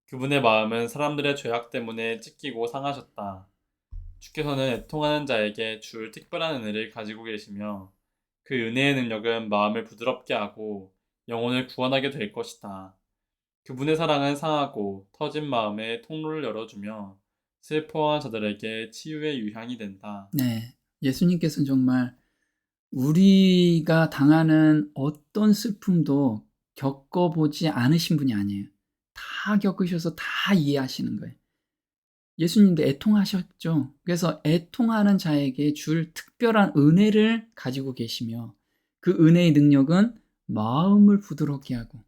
그분의 마음은 사람들의 죄악 때문에 찢기고 상하셨다. 주께서는 애통하는 자에게 줄 특별한 은혜를 가지고 계시며 그 은혜의 능력은 마음을 부드럽게 하고 영혼을 구원하게 될 것이다. 그분의 사랑은 상하고 터진 마음에 통로를 열어주며 슬퍼한 자들에게 치유의 유향이 된다. 네. 예수님께서는 정말 우리가 당하는 어떤 슬픔도 겪어보지 않으신 분이 아니에요. 다 겪으셔서 다 이해하시는 거예요. 예수님도 애통하셨죠. 그래서 애통하는 자에게 줄 특별한 은혜를 가지고 계시며 그 은혜의 능력은 마음을 부드럽게 하고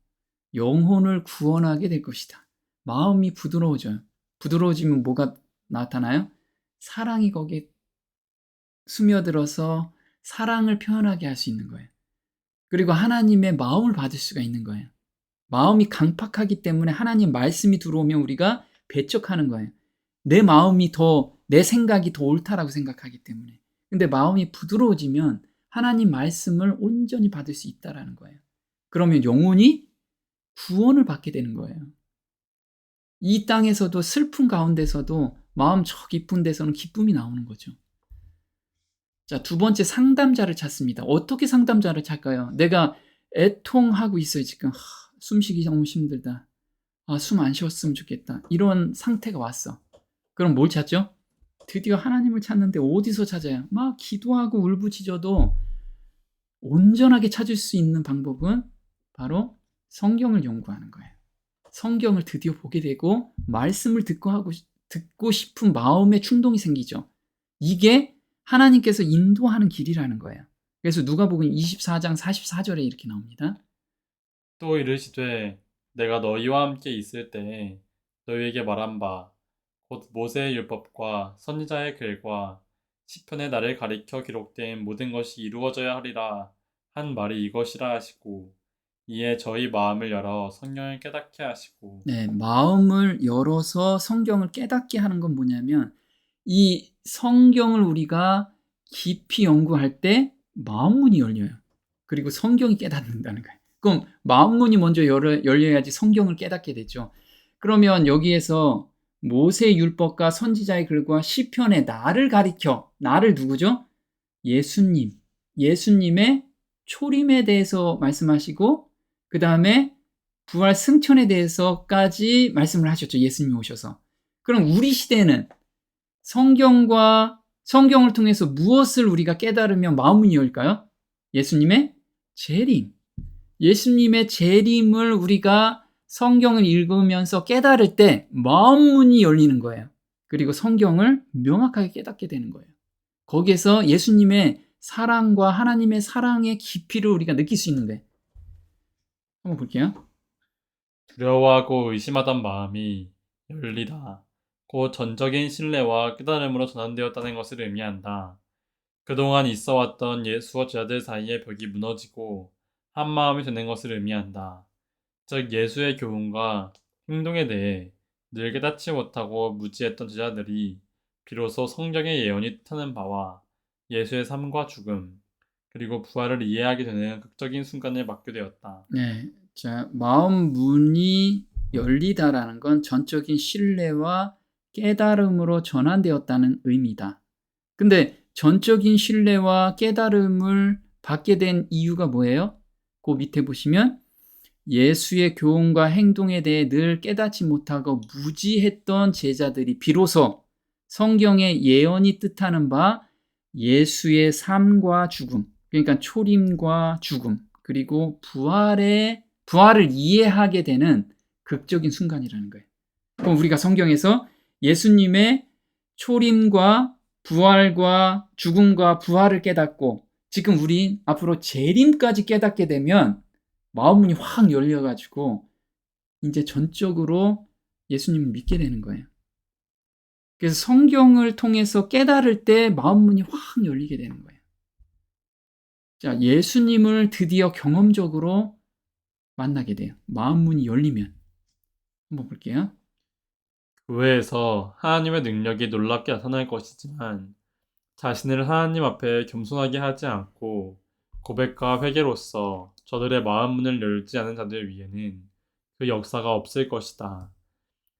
영혼을 구원하게 될 것이다. 마음이 부드러워져요. 부드러워지면 뭐가 나타나요? 사랑이 거기에 스며들어서 사랑을 표현하게 할 수 있는 거예요. 그리고 하나님의 마음을 받을 수가 있는 거예요. 마음이 강팍하기 때문에 하나님 말씀이 들어오면 우리가 배척하는 거예요. 내 마음이 내 생각이 더 옳다라고 생각하기 때문에. 근데 마음이 부드러워지면 하나님 말씀을 온전히 받을 수 있다라는 거예요. 그러면 영혼이 구원을 받게 되는 거예요. 이 땅에서도 슬픔 가운데서도 마음 저 깊은 데서는 기쁨이 나오는 거죠. 자, 두 번째 상담자를 찾습니다. 어떻게 상담자를 찾까요? 내가 애통하고 있어요, 지금. 숨쉬기 너무 힘들다. 숨 안 쉬었으면 좋겠다. 이런 상태가 왔어. 그럼 뭘 찾죠? 드디어 하나님을 찾는데 어디서 찾아요? 막 기도하고 울부짖어도 온전하게 찾을 수 있는 방법은 바로 성경을 연구하는 거예요. 성경을 드디어 보게 되고 말씀을 듣고 싶은 마음의 충동이 생기죠. 이게 하나님께서 인도하는 길이라는 거예요. 그래서 누가복음 24장 44절에 이렇게 나옵니다. 또 이르시되 내가 너희와 함께 있을 때에 너희에게 말한 바 곧 모세의 율법과 선지자의 글과 시편의 나를 가리켜 기록된 모든 것이 이루어져야 하리라 한 말이 이것이라 하시고 이에 저희 마음을 열어 성경을 깨닫게 하시고. 네, 마음을 열어서 성경을 깨닫게 하는 건 뭐냐면 이 성경을 우리가 깊이 연구할 때 마음 문이 열려요. 그리고 성경이 깨닫는다는 거예요. 그럼 마음 문이 먼저 열려야지 성경을 깨닫게 되죠. 그러면 여기에서 모세 율법과 선지자의 글과 시편의 나를 가리켜, 나를 누구죠? 예수님, 예수님의 초림에 대해서 말씀하시고 그 다음에 부활 승천에 대해서까지 말씀을 하셨죠. 예수님이 오셔서. 그럼 우리 시대는 성경을 통해서 무엇을 우리가 깨달으면 마음문이 열릴까요? 예수님의 재림. 예수님의 재림을 우리가 성경을 읽으면서 깨달을 때 마음문이 열리는 거예요. 그리고 성경을 명확하게 깨닫게 되는 거예요. 거기에서 예수님의 사랑과 하나님의 사랑의 깊이를 우리가 느낄 수 있는 거예요. 한번 볼게요. 두려워하고 의심하던 마음이 열리다. 곧 전적인 신뢰와 깨달음으로 전환되었다는 것을 의미한다. 그동안 있어왔던 예수와 제자들 사이의 벽이 무너지고 한 마음이 되는 것을 의미한다. 즉 예수의 교훈과 행동에 대해 늘 깨닫지 못하고 무지했던 제자들이 비로소 성경의 예언이 뜻하는 바와 예수의 삶과 죽음, 그리고 부활을 이해하게 되는 극적인 순간을 맞게 되었다. 네. 자, 마음 문이 열리다라는 건 전적인 신뢰와 깨달음으로 전환되었다는 의미다. 근데 전적인 신뢰와 깨달음을 받게 된 이유가 뭐예요? 그 밑에 보시면 예수의 교훈과 행동에 대해 늘 깨닫지 못하고 무지했던 제자들이 비로소 성경의 예언이 뜻하는 바 예수의 삶과 죽음, 그러니까 초림과 죽음, 그리고 부활을 이해하게 되는 극적인 순간이라는 거예요. 그럼 우리가 성경에서 예수님의 초림과 부활과 죽음과 부활을 깨닫고 지금 우리 앞으로 재림까지 깨닫게 되면 마음문이 확 열려가지고 이제 전적으로 예수님을 믿게 되는 거예요. 그래서 성경을 통해서 깨달을 때 마음문이 확 열리게 되는 거예요. 자, 예수님을 드디어 경험적으로 만나게 돼요. 마음문이 열리면. 한번 볼게요. 교회에서 하나님의 능력이 놀랍게 나타날 것이지만 자신을 하나님 앞에 겸손하게 하지 않고 고백과 회개로서 저들의 마음 문을 열지 않은 자들 위에는 그 역사가 없을 것이다.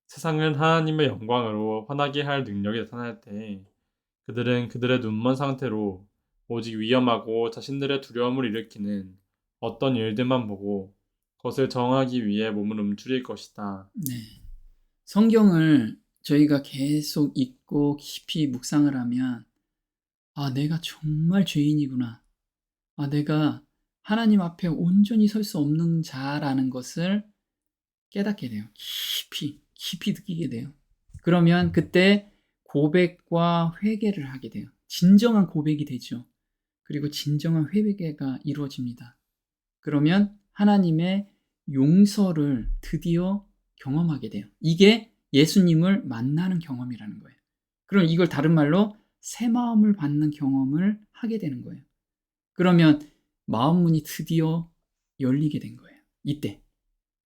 세상은 하나님의 영광으로 환하게 할 능력이 나타날 때 그들은 그들의 눈먼 상태로 오직 위험하고 자신들의 두려움을 일으키는 어떤 일들만 보고 그것을 정하기 위해 몸을 움츠릴 것이다. 네. 성경을 저희가 계속 읽고 깊이 묵상을 하면 아, 내가 정말 죄인이구나. 아, 내가 하나님 앞에 온전히 설 수 없는 자라는 것을 깨닫게 돼요. 깊이 느끼게 돼요. 그러면 그때 고백과 회개를 하게 돼요. 진정한 고백이 되죠. 그리고 진정한 회개가 이루어집니다. 그러면 하나님의 용서를 드디어 경험하게 돼요. 이게 예수님을 만나는 경험이라는 거예요. 그럼 이걸 다른 말로 새 마음을 받는 경험을 하게 되는 거예요. 그러면 마음 문이 드디어 열리게 된 거예요. 이때.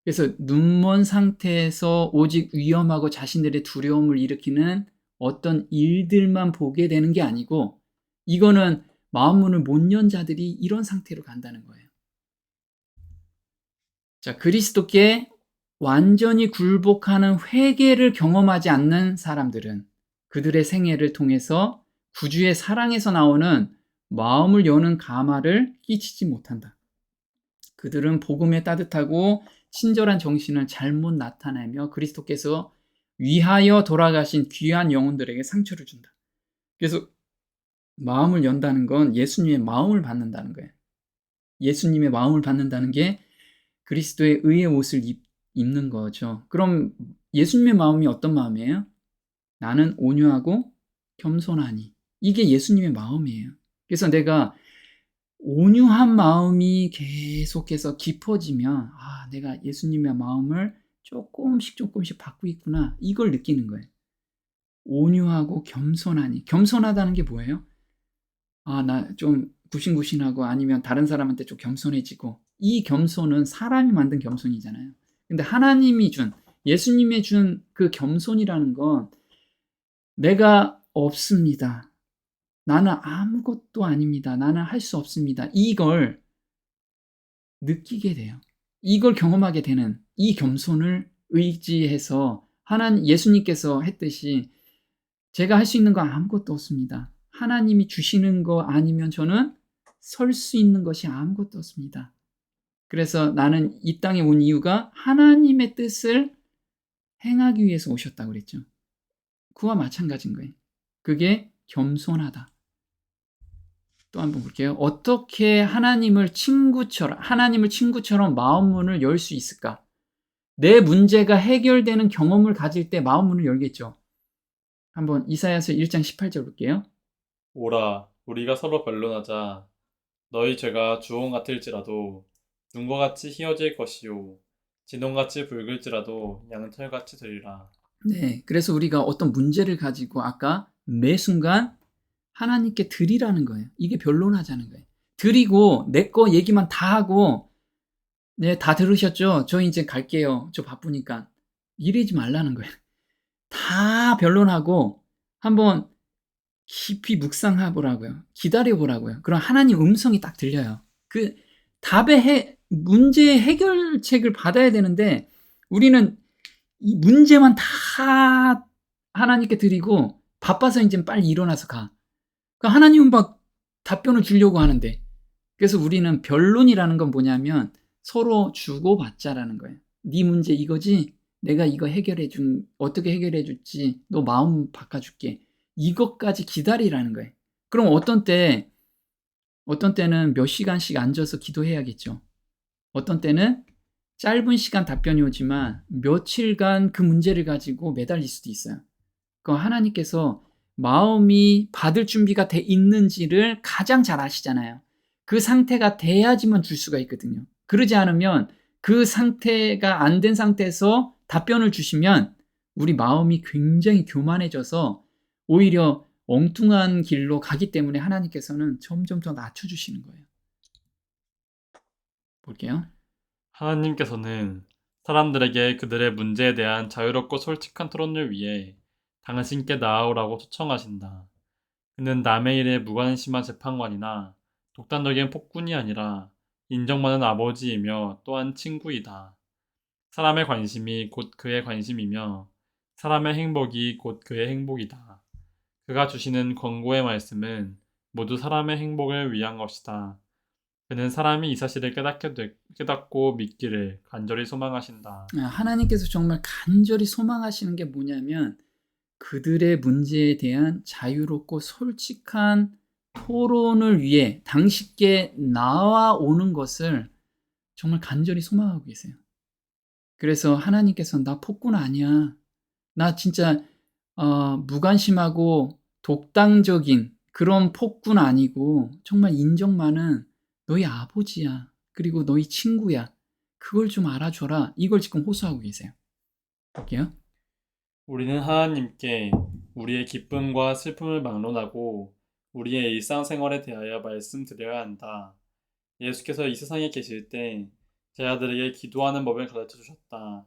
그래서 눈먼 상태에서 오직 위험하고 자신들의 두려움을 일으키는 어떤 일들만 보게 되는 게 아니고 이거는 마음 문을 못 연 자들이 이런 상태로 간다는 거예요. 자, 그리스도께 완전히 굴복하는 회개를 경험하지 않는 사람들은 그들의 생애를 통해서 구주의 사랑에서 나오는 마음을 여는 감화를 끼치지 못한다. 그들은 복음에 따뜻하고 친절한 정신을 잘못 나타내며 그리스도께서 위하여 돌아가신 귀한 영혼들에게 상처를 준다. 그래서 마음을 연다는 건 예수님의 마음을 받는다는 거예요. 예수님의 마음을 받는다는 게 그리스도의 의의 옷을 입는 거죠. 그럼 예수님의 마음이 어떤 마음이에요? 나는 온유하고 겸손하니. 이게 예수님의 마음이에요. 그래서 내가 온유한 마음이 계속해서 깊어지면 내가 예수님의 마음을 조금씩 받고 있구나. 이걸 느끼는 거예요. 온유하고 겸손하니. 겸손하다는 게 뭐예요? 나 좀 굽신굽신하고 아니면 다른 사람한테 좀 겸손해지고. 이 겸손은 사람이 만든 겸손이잖아요. 근데 하나님이 준, 예수님이 준 그 겸손이라는 건 내가 없습니다. 나는 아무것도 아닙니다. 나는 할 수 없습니다. 이걸 느끼게 돼요. 이걸 경험하게 되는 이 겸손을 의지해서 예수님께서 했듯이 제가 할 수 있는 거 아무것도 없습니다. 하나님이 주시는 거 아니면 저는 설 수 있는 것이 아무것도 없습니다. 그래서 나는 이 땅에 온 이유가 하나님의 뜻을 행하기 위해서 오셨다고 그랬죠. 그와 마찬가지인 거예요. 그게 겸손하다. 또 한번 볼게요. 어떻게 하나님을 친구처럼 마음 문을 열 수 있을까? 내 문제가 해결되는 경험을 가질 때 마음 문을 열겠죠. 한번 이사야서 1장 18절 볼게요. 오라, 우리가 서로 변론하자. 너희 죄가 주홍 같을지라도 눈과 같이 희어질 것이요 진홍같이 붉을지라도 양털같이 되리라. 네, 그래서 우리가 어떤 문제를 가지고 아까 매 순간 하나님께 드리라는 거예요. 이게 변론하자는 거예요. 드리고 내 거 얘기만 다 하고 네, 다 들으셨죠? 저 이제 갈게요. 저 바쁘니까. 이러지 말라는 거예요. 다 변론하고 한번 깊이 묵상해보라고요. 기다려보라고요. 그럼 하나님 음성이 딱 들려요. 그 문제의 해결책을 받아야 되는데 우리는 이 문제만 다 하나님께 드리고 바빠서 이제 빨리 일어나서 가. 그러니까 하나님은 막 답변을 주려고 하는데 그래서 우리는 변론이라는 건 뭐냐면 서로 주고받자라는 거예요. 네 문제 이거지? 내가 이거 어떻게 해결해 줄지 너 마음 바꿔줄게. 이것까지 기다리라는 거예요. 그럼 어떤 때는 몇 시간씩 앉아서 기도해야겠죠. 어떤 때는 짧은 시간 답변이 오지만 며칠간 그 문제를 가지고 매달릴 수도 있어요. 그 하나님께서 마음이 받을 준비가 돼 있는지를 가장 잘 아시잖아요. 그 상태가 돼야지만 줄 수가 있거든요. 그러지 않으면 그 상태가 안 된 상태에서 답변을 주시면 우리 마음이 굉장히 교만해져서 오히려 엉뚱한 길로 가기 때문에 하나님께서는 점점 더 낮춰주시는 거예요. 볼게요. 하나님께서는 사람들에게 그들의 문제에 대한 자유롭고 솔직한 토론을 위해 당신께 나아오라고 초청하신다. 그는 남의 일에 무관심한 재판관이나 독단적인 폭군이 아니라 인정 많은 아버지이며 또한 친구이다. 사람의 관심이 곧 그의 관심이며 사람의 행복이 곧 그의 행복이다. 그가 주시는 권고의 말씀은 모두 사람의 행복을 위한 것이다. 그는 사람이 이 사실을 깨닫고 믿기를 간절히 소망하신다. 하나님께서 정말 간절히 소망하시는 게 뭐냐면 그들의 문제에 대한 자유롭고 솔직한 토론을 위해 당신께 나와오는 것을 정말 간절히 소망하고 계세요. 그래서 하나님께서 나 폭군 아니야. 나 진짜 무관심하고 독단적인 그런 폭군 아니고 정말 인정 많은 너희 아버지야. 그리고 너희 친구야. 그걸 좀 알아줘라. 이걸 지금 호소하고 계세요. 볼게요. 우리는 하나님께 우리의 기쁨과 슬픔을 막론하고 우리의 일상생활에 대하여 말씀드려야 한다. 예수께서 이 세상에 계실 때 제자들에게 기도하는 법을 가르쳐 주셨다.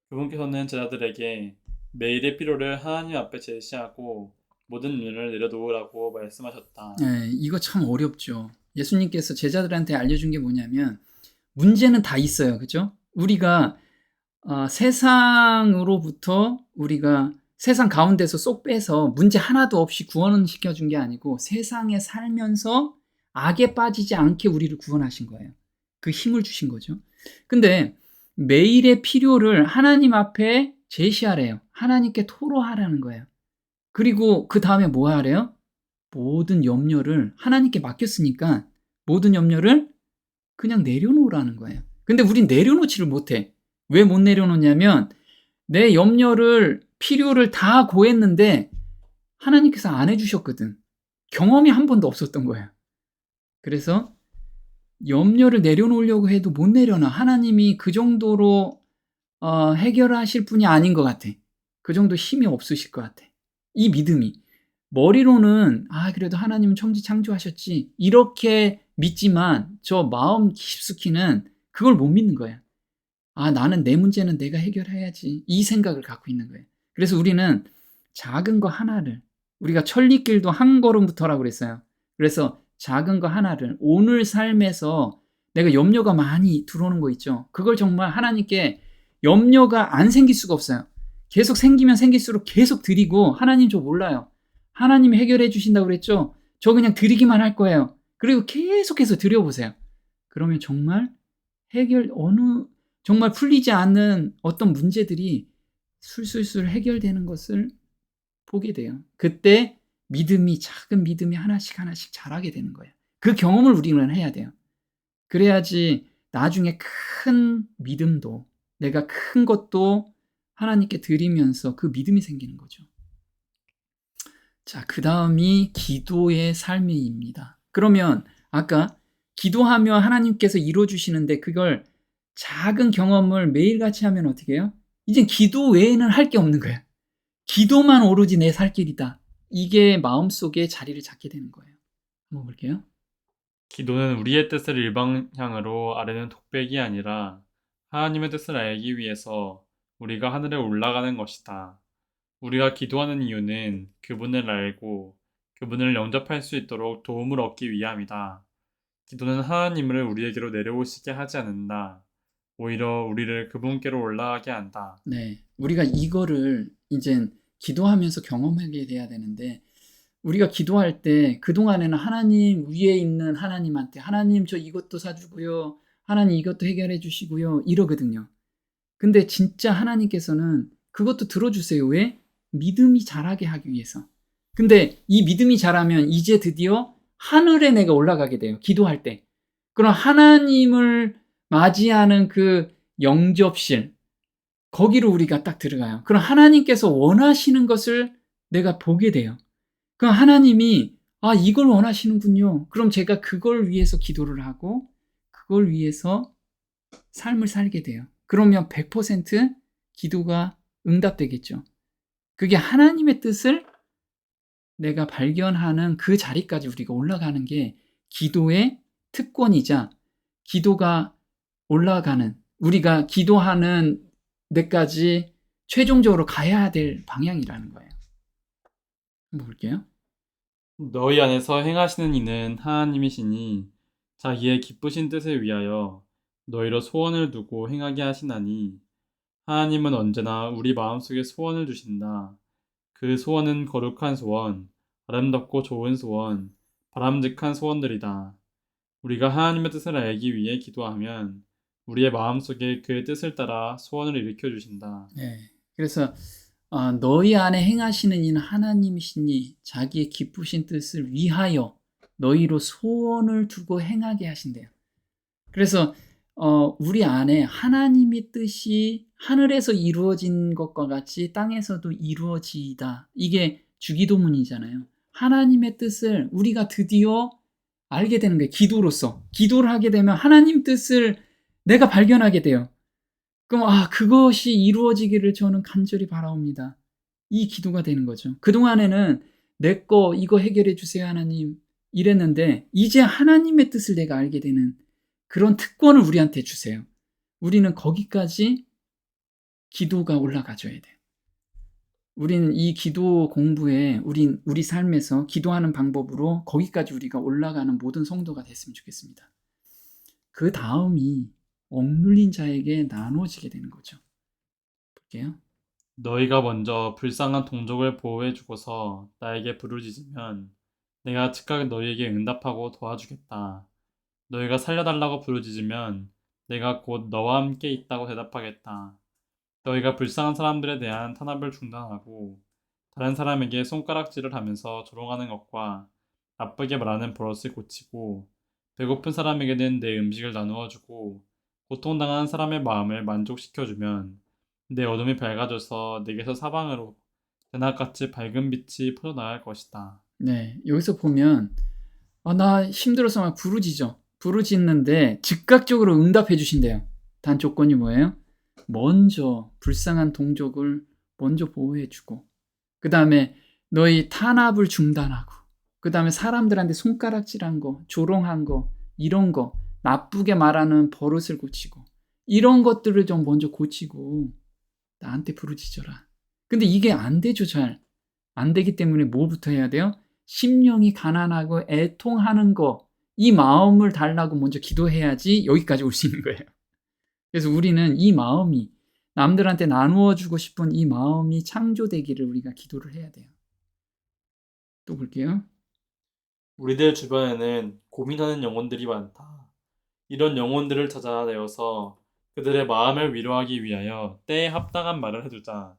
그분께서는 제자들에게 매일의 필요를 하나님 앞에 제시하고 모든 일을 내려놓으라고 말씀하셨다. 네, 이거 참 어렵죠. 예수님께서 제자들한테 알려준 게 뭐냐면 문제는 다 있어요. 그죠? 우리가 세상으로부터 우리가 세상 가운데서 쏙 빼서 문제 하나도 없이 구원을 시켜준 게 아니고 세상에 살면서 악에 빠지지 않게 우리를 구원하신 거예요. 그 힘을 주신 거죠. 근데 매일의 필요를 하나님 앞에 제시하래요. 하나님께 토로하라는 거예요. 그리고 그 다음에 뭐 하래요? 모든 염려를 하나님께 맡겼으니까 모든 염려를 그냥 내려놓으라는 거예요. 근데 우린 내려놓지를 못해. 왜 못 내려놓냐면 내 필요를 다 고했는데 하나님께서 안 해주셨거든. 경험이 한 번도 없었던 거예요. 그래서 염려를 내려놓으려고 해도 못 내려놔. 하나님이 그 정도로 해결하실 분이 아닌 것 같아. 그 정도 힘이 없으실 것 같아. 이 믿음이. 머리로는 그래도 하나님은 천지 창조하셨지 이렇게 믿지만 저 마음 깊숙이는 그걸 못 믿는 거야. 나는 내 문제는 내가 해결해야지 이 생각을 갖고 있는 거예요. 그래서 우리는 작은 거 하나를, 우리가 천리길도 한 걸음부터라고 그랬어요. 그래서 작은 거 하나를 오늘 삶에서 내가 염려가 많이 들어오는 거 있죠. 그걸 정말 하나님께 염려가 안 생길 수가 없어요. 계속 생기면 생길수록 계속 드리고, 하나님 저 몰라요. 하나님이 해결해 주신다고 그랬죠. 저 그냥 드리기만 할 거예요. 그리고 계속해서 드려보세요. 그러면 정말 정말 풀리지 않는 어떤 문제들이 술술술 해결되는 것을 보게 돼요. 그때 작은 믿음이 하나씩 하나씩 자라게 되는 거예요. 그 경험을 우리는 해야 돼요. 그래야지 나중에 큰 믿음도, 내가 큰 것도 하나님께 드리면서 그 믿음이 생기는 거죠. 자, 그 다음이 기도의 삶입니다. 그러면 아까 기도하며 하나님께서 이루어주시는데 그걸 작은 경험을 매일같이 하면 어떻게 해요? 이젠 기도 외에는 할 게 없는 거야. 기도만 오로지 내 살 길이다. 이게 마음속에 자리를 잡게 되는 거예요. 한번 볼게요. 기도는 우리의 뜻을 일방향으로 아뢰는 독백이 아니라 하나님의 뜻을 알기 위해서 우리가 하늘에 올라가는 것이다. 우리가 기도하는 이유는 그분을 알고 그분을 영접할 수 있도록 도움을 얻기 위함이다. 기도는 하나님을 우리에게로 내려오시게 하지 않는다. 오히려 우리를 그분께로 올라가게 한다. 네. 우리가 이거를 이젠 기도하면서 경험하게 돼야 되는데, 우리가 기도할 때 그동안에는 하나님 위에 있는 하나님한테 하나님 저 이것도 사주고요. 하나님 이것도 해결해 주시고요. 이러거든요. 근데 진짜 하나님께서는 그것도 들어주세요. 왜? 믿음이 자라게 하기 위해서. 근데 이 믿음이 자라면 이제 드디어 하늘에 내가 올라가게 돼요. 기도할 때. 그럼 하나님을 맞이하는 그 영접실, 거기로 우리가 딱 들어가요. 그럼 하나님께서 원하시는 것을 내가 보게 돼요. 그럼 하나님이 이걸 원하시는군요. 그럼 제가 그걸 위해서 기도를 하고 그걸 위해서 삶을 살게 돼요. 그러면 100% 기도가 응답되겠죠. 그게 하나님의 뜻을 내가 발견하는 그 자리까지 우리가 올라가는 게 기도의 특권이자, 기도가 올라가는, 우리가 기도하는 데까지 최종적으로 가야 될 방향이라는 거예요. 한번 볼게요. 너희 안에서 행하시는 이는 하나님이시니 자기의 기쁘신 뜻을 위하여 너희로 소원을 두고 행하게 하시나니 하나님은 언제나 우리 마음속에 소원을 주신다. 그 소원은 거룩한 소원, 아름답고 좋은 소원, 바람직한 소원들이다. 우리가 하나님의 뜻을 알기 위해 기도하면 우리의 마음속에 그의 뜻을 따라 소원을 일으켜 주신다. 네. 그래서 너희 안에 행하시는 이는 하나님이시니 자기의 기쁘신 뜻을 위하여 너희로 소원을 두고 행하게 하신대요. 그래서 우리 안에 하나님의 뜻이 하늘에서 이루어진 것과 같이 땅에서도 이루어지이다. 이게 주기도문이잖아요. 하나님의 뜻을 우리가 드디어 알게 되는 거예요. 기도로서. 기도를 하게 되면 하나님 뜻을 내가 발견하게 돼요. 그럼 그것이 이루어지기를 저는 간절히 바라옵니다. 이 기도가 되는 거죠. 그동안에는 내 거 이거 해결해 주세요 하나님 이랬는데, 이제 하나님의 뜻을 내가 알게 되는 그런 특권을 우리한테 주세요. 우리는 거기까지 기도가 올라가줘야 돼요. 우리는 이 기도 공부에 우리 삶에서 기도하는 방법으로 거기까지 우리가 올라가는 모든 성도가 됐으면 좋겠습니다. 그 다음이 억눌린 자에게 나눠지게 되는 거죠. 볼게요. 너희가 먼저 불쌍한 동족을 보호해 주고서 나에게 부르짖으면 내가 즉각 너희에게 응답하고 도와주겠다. 너희가 살려달라고 부르짖으면 내가 곧 너와 함께 있다고 대답하겠다. 너희가 불쌍한 사람들에 대한 탄압을 중단하고 다른 사람에게 손가락질을 하면서 조롱하는 것과 나쁘게 말하는 버릇을 고치고 배고픈 사람에게는 내 음식을 나누어 주고 고통당하는 사람의 마음을 만족시켜주면 내 어둠이 밝아져서 내게서 사방으로 대낮같이 밝은 빛이 퍼져나갈 것이다. 네, 여기서 보면 나 힘들어서 막 부르짖어. 부르짖는데 즉각적으로 응답해 주신대요. 단 조건이 뭐예요? 먼저 불쌍한 동족을 먼저 보호해 주고, 그 다음에 너희 탄압을 중단하고, 그 다음에 사람들한테 손가락질한 거, 조롱한 거, 이런 거, 나쁘게 말하는 버릇을 고치고, 이런 것들을 좀 먼저 고치고 나한테 부르짖어라. 근데 이게 안 되죠. 잘 안 되기 때문에 뭐부터 해야 돼요? 심령이 가난하고 애통하는 거, 이 마음을 달라고 먼저 기도해야지 여기까지 올 수 있는 거예요. 그래서 우리는 이 마음이, 남들한테 나누어 주고 싶은 이 마음이 창조되기를 우리가 기도를 해야 돼요. 또 볼게요. 우리들 주변에는 고민하는 영혼들이 많다. 이런 영혼들을 찾아내어서 그들의 마음을 위로하기 위하여 때에 합당한 말을 해주자.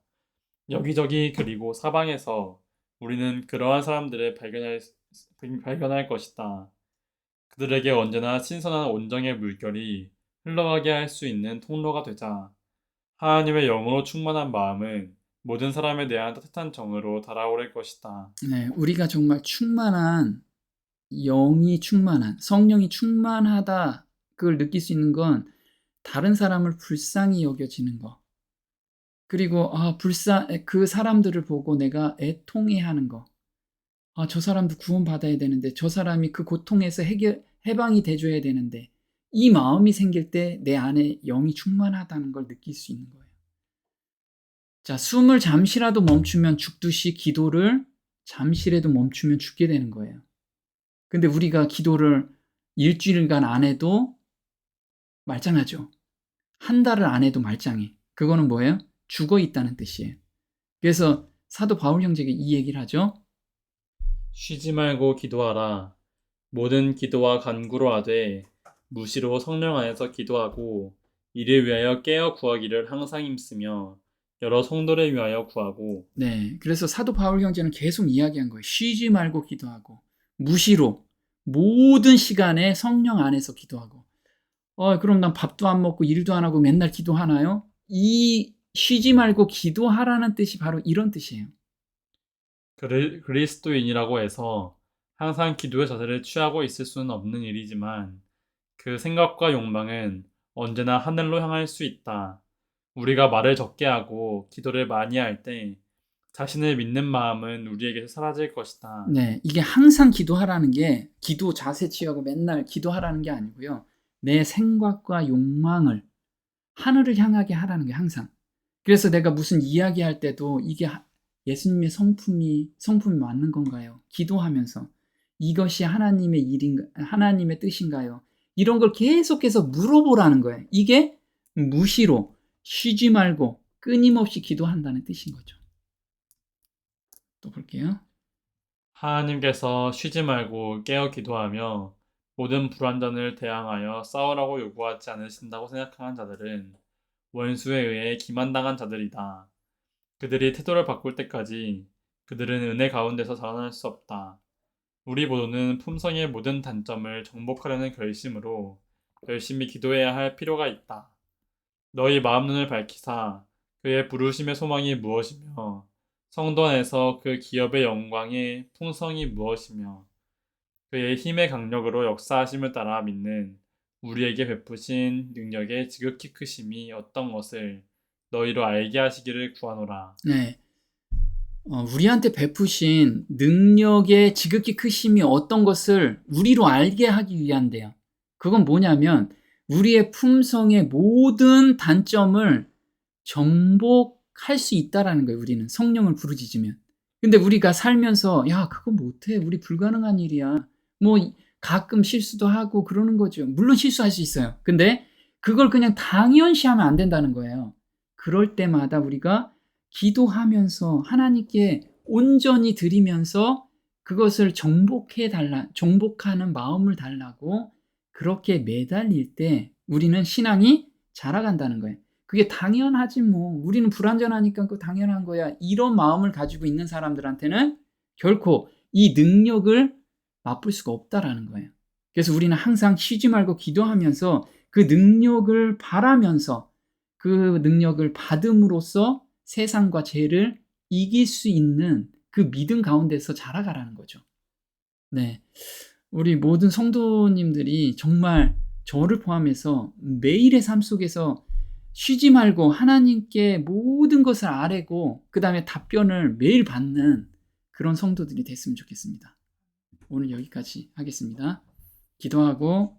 여기저기 그리고 사방에서 우리는 그러한 사람들을 발견할 것이다. 그들에게 언제나 신선한 온정의 물결이 흘러가게 할 수 있는 통로가 되자. 하나님의 영으로 충만한 마음은 모든 사람에 대한 따뜻한 정으로 달아오를 것이다. 네, 우리가 정말 충만한, 영이 충만한, 성령이 충만하다, 그걸 느낄 수 있는 건 다른 사람을 불쌍히 여겨지는 거. 그리고 그 사람들을 보고 내가 애통해하는 거. 저 사람도 구원받아야 되는데, 저 사람이 그 고통에서 해방이 돼줘야 되는데, 이 마음이 생길 때 내 안에 영이 충만하다는 걸 느낄 수 있는 거예요. 자, 숨을 잠시라도 멈추면 죽듯이 기도를 잠시라도 멈추면 죽게 되는 거예요. 근데 우리가 기도를 일주일간 안 해도 말짱하죠. 한 달을 안 해도 말짱해. 그거는 뭐예요? 죽어 있다는 뜻이에요. 그래서 사도 바울 형제가 이 얘기를 하죠. 쉬지 말고 기도하라. 모든 기도와 간구로 하되 무시로 성령 안에서 기도하고 이를 위하여 깨어 구하기를 항상 힘쓰며 여러 성도를 위하여 구하고. 네, 그래서 사도 바울 형제는 계속 이야기한 거예요. 쉬지 말고 기도하고, 무시로 모든 시간에 성령 안에서 기도하고. 그럼 난 밥도 안 먹고 일도 안 하고 맨날 기도하나요? 이 쉬지 말고 기도하라는 뜻이 바로 이런 뜻이에요. 그리스도인이라고 해서 항상 기도의 자세를 취하고 있을 수는 없는 일이지만 그 생각과 욕망은 언제나 하늘로 향할 수 있다. 우리가 말을 적게 하고 기도를 많이 할 때 자신을 믿는 마음은 우리에게서 사라질 것이다. 네, 이게 항상 기도하라는 게 기도 자세 취하고 맨날 기도하라는 게 아니고요. 내 생각과 욕망을 하늘을 향하게 하라는 게 항상. 그래서 내가 무슨 이야기할 때도 이게 예수님의 성품이 맞는 건가요? 기도하면서 이것이 하나님의 일인가, 하나님의 뜻인가요? 이런 걸 계속해서 물어보라는 거예요. 이게 무시로 쉬지 말고 끊임없이 기도한다는 뜻인 거죠. 또 볼게요. 하나님께서 쉬지 말고 깨어 기도하며 모든 불완전을 대항하여 싸우라고 요구하지 않으신다고 생각하는 자들은 원수에 의해 기만당한 자들이다. 그들이 태도를 바꿀 때까지 그들은 은혜 가운데서 자라날 수 없다. 우리 모두는 품성의 모든 단점을 정복하려는 결심으로 열심히 기도해야 할 필요가 있다. 너희 마음 눈을 밝히사 그의 부르심의 소망이 무엇이며 성도 안에서 그 기업의 영광의 풍성이 무엇이며 그의 힘의 강력으로 역사하심을 따라 믿는 우리에게 베푸신 능력의 지극히 크심이 어떤 것을 너희로 알게 하시기를 구하노라. 네. 우리한테 베푸신 능력의 지극히 크심이 어떤 것을 우리로 알게 하기 위한데요. 그건 뭐냐면 우리의 품성의 모든 단점을 정복할 수 있다라는 거예요. 우리는 성령을 부르짖으면. 근데 우리가 살면서 야 그거 못해, 우리 불가능한 일이야, 뭐 가끔 실수도 하고 그러는 거죠. 물론 실수할 수 있어요. 근데 그걸 그냥 당연시하면 안 된다는 거예요. 그럴 때마다 우리가 기도하면서 하나님께 온전히 드리면서 그것을 정복하는 마음을 달라고 그렇게 매달릴 때 우리는 신앙이 자라간다는 거예요. 그게 당연하지 뭐. 우리는 불완전하니까 그거 당연한 거야. 이런 마음을 가지고 있는 사람들한테는 결코 이 능력을 맛볼 수가 없다라는 거예요. 그래서 우리는 항상 쉬지 말고 기도하면서 그 능력을 바라면서 그 능력을 받음으로써 세상과 죄를 이길 수 있는 그 믿음 가운데서 자라가라는 거죠. 네. 우리 모든 성도님들이 정말 저를 포함해서 매일의 삶 속에서 쉬지 말고 하나님께 모든 것을 아뢰고 그 다음에 답변을 매일 받는 그런 성도들이 됐으면 좋겠습니다. 오늘 여기까지 하겠습니다. 기도하고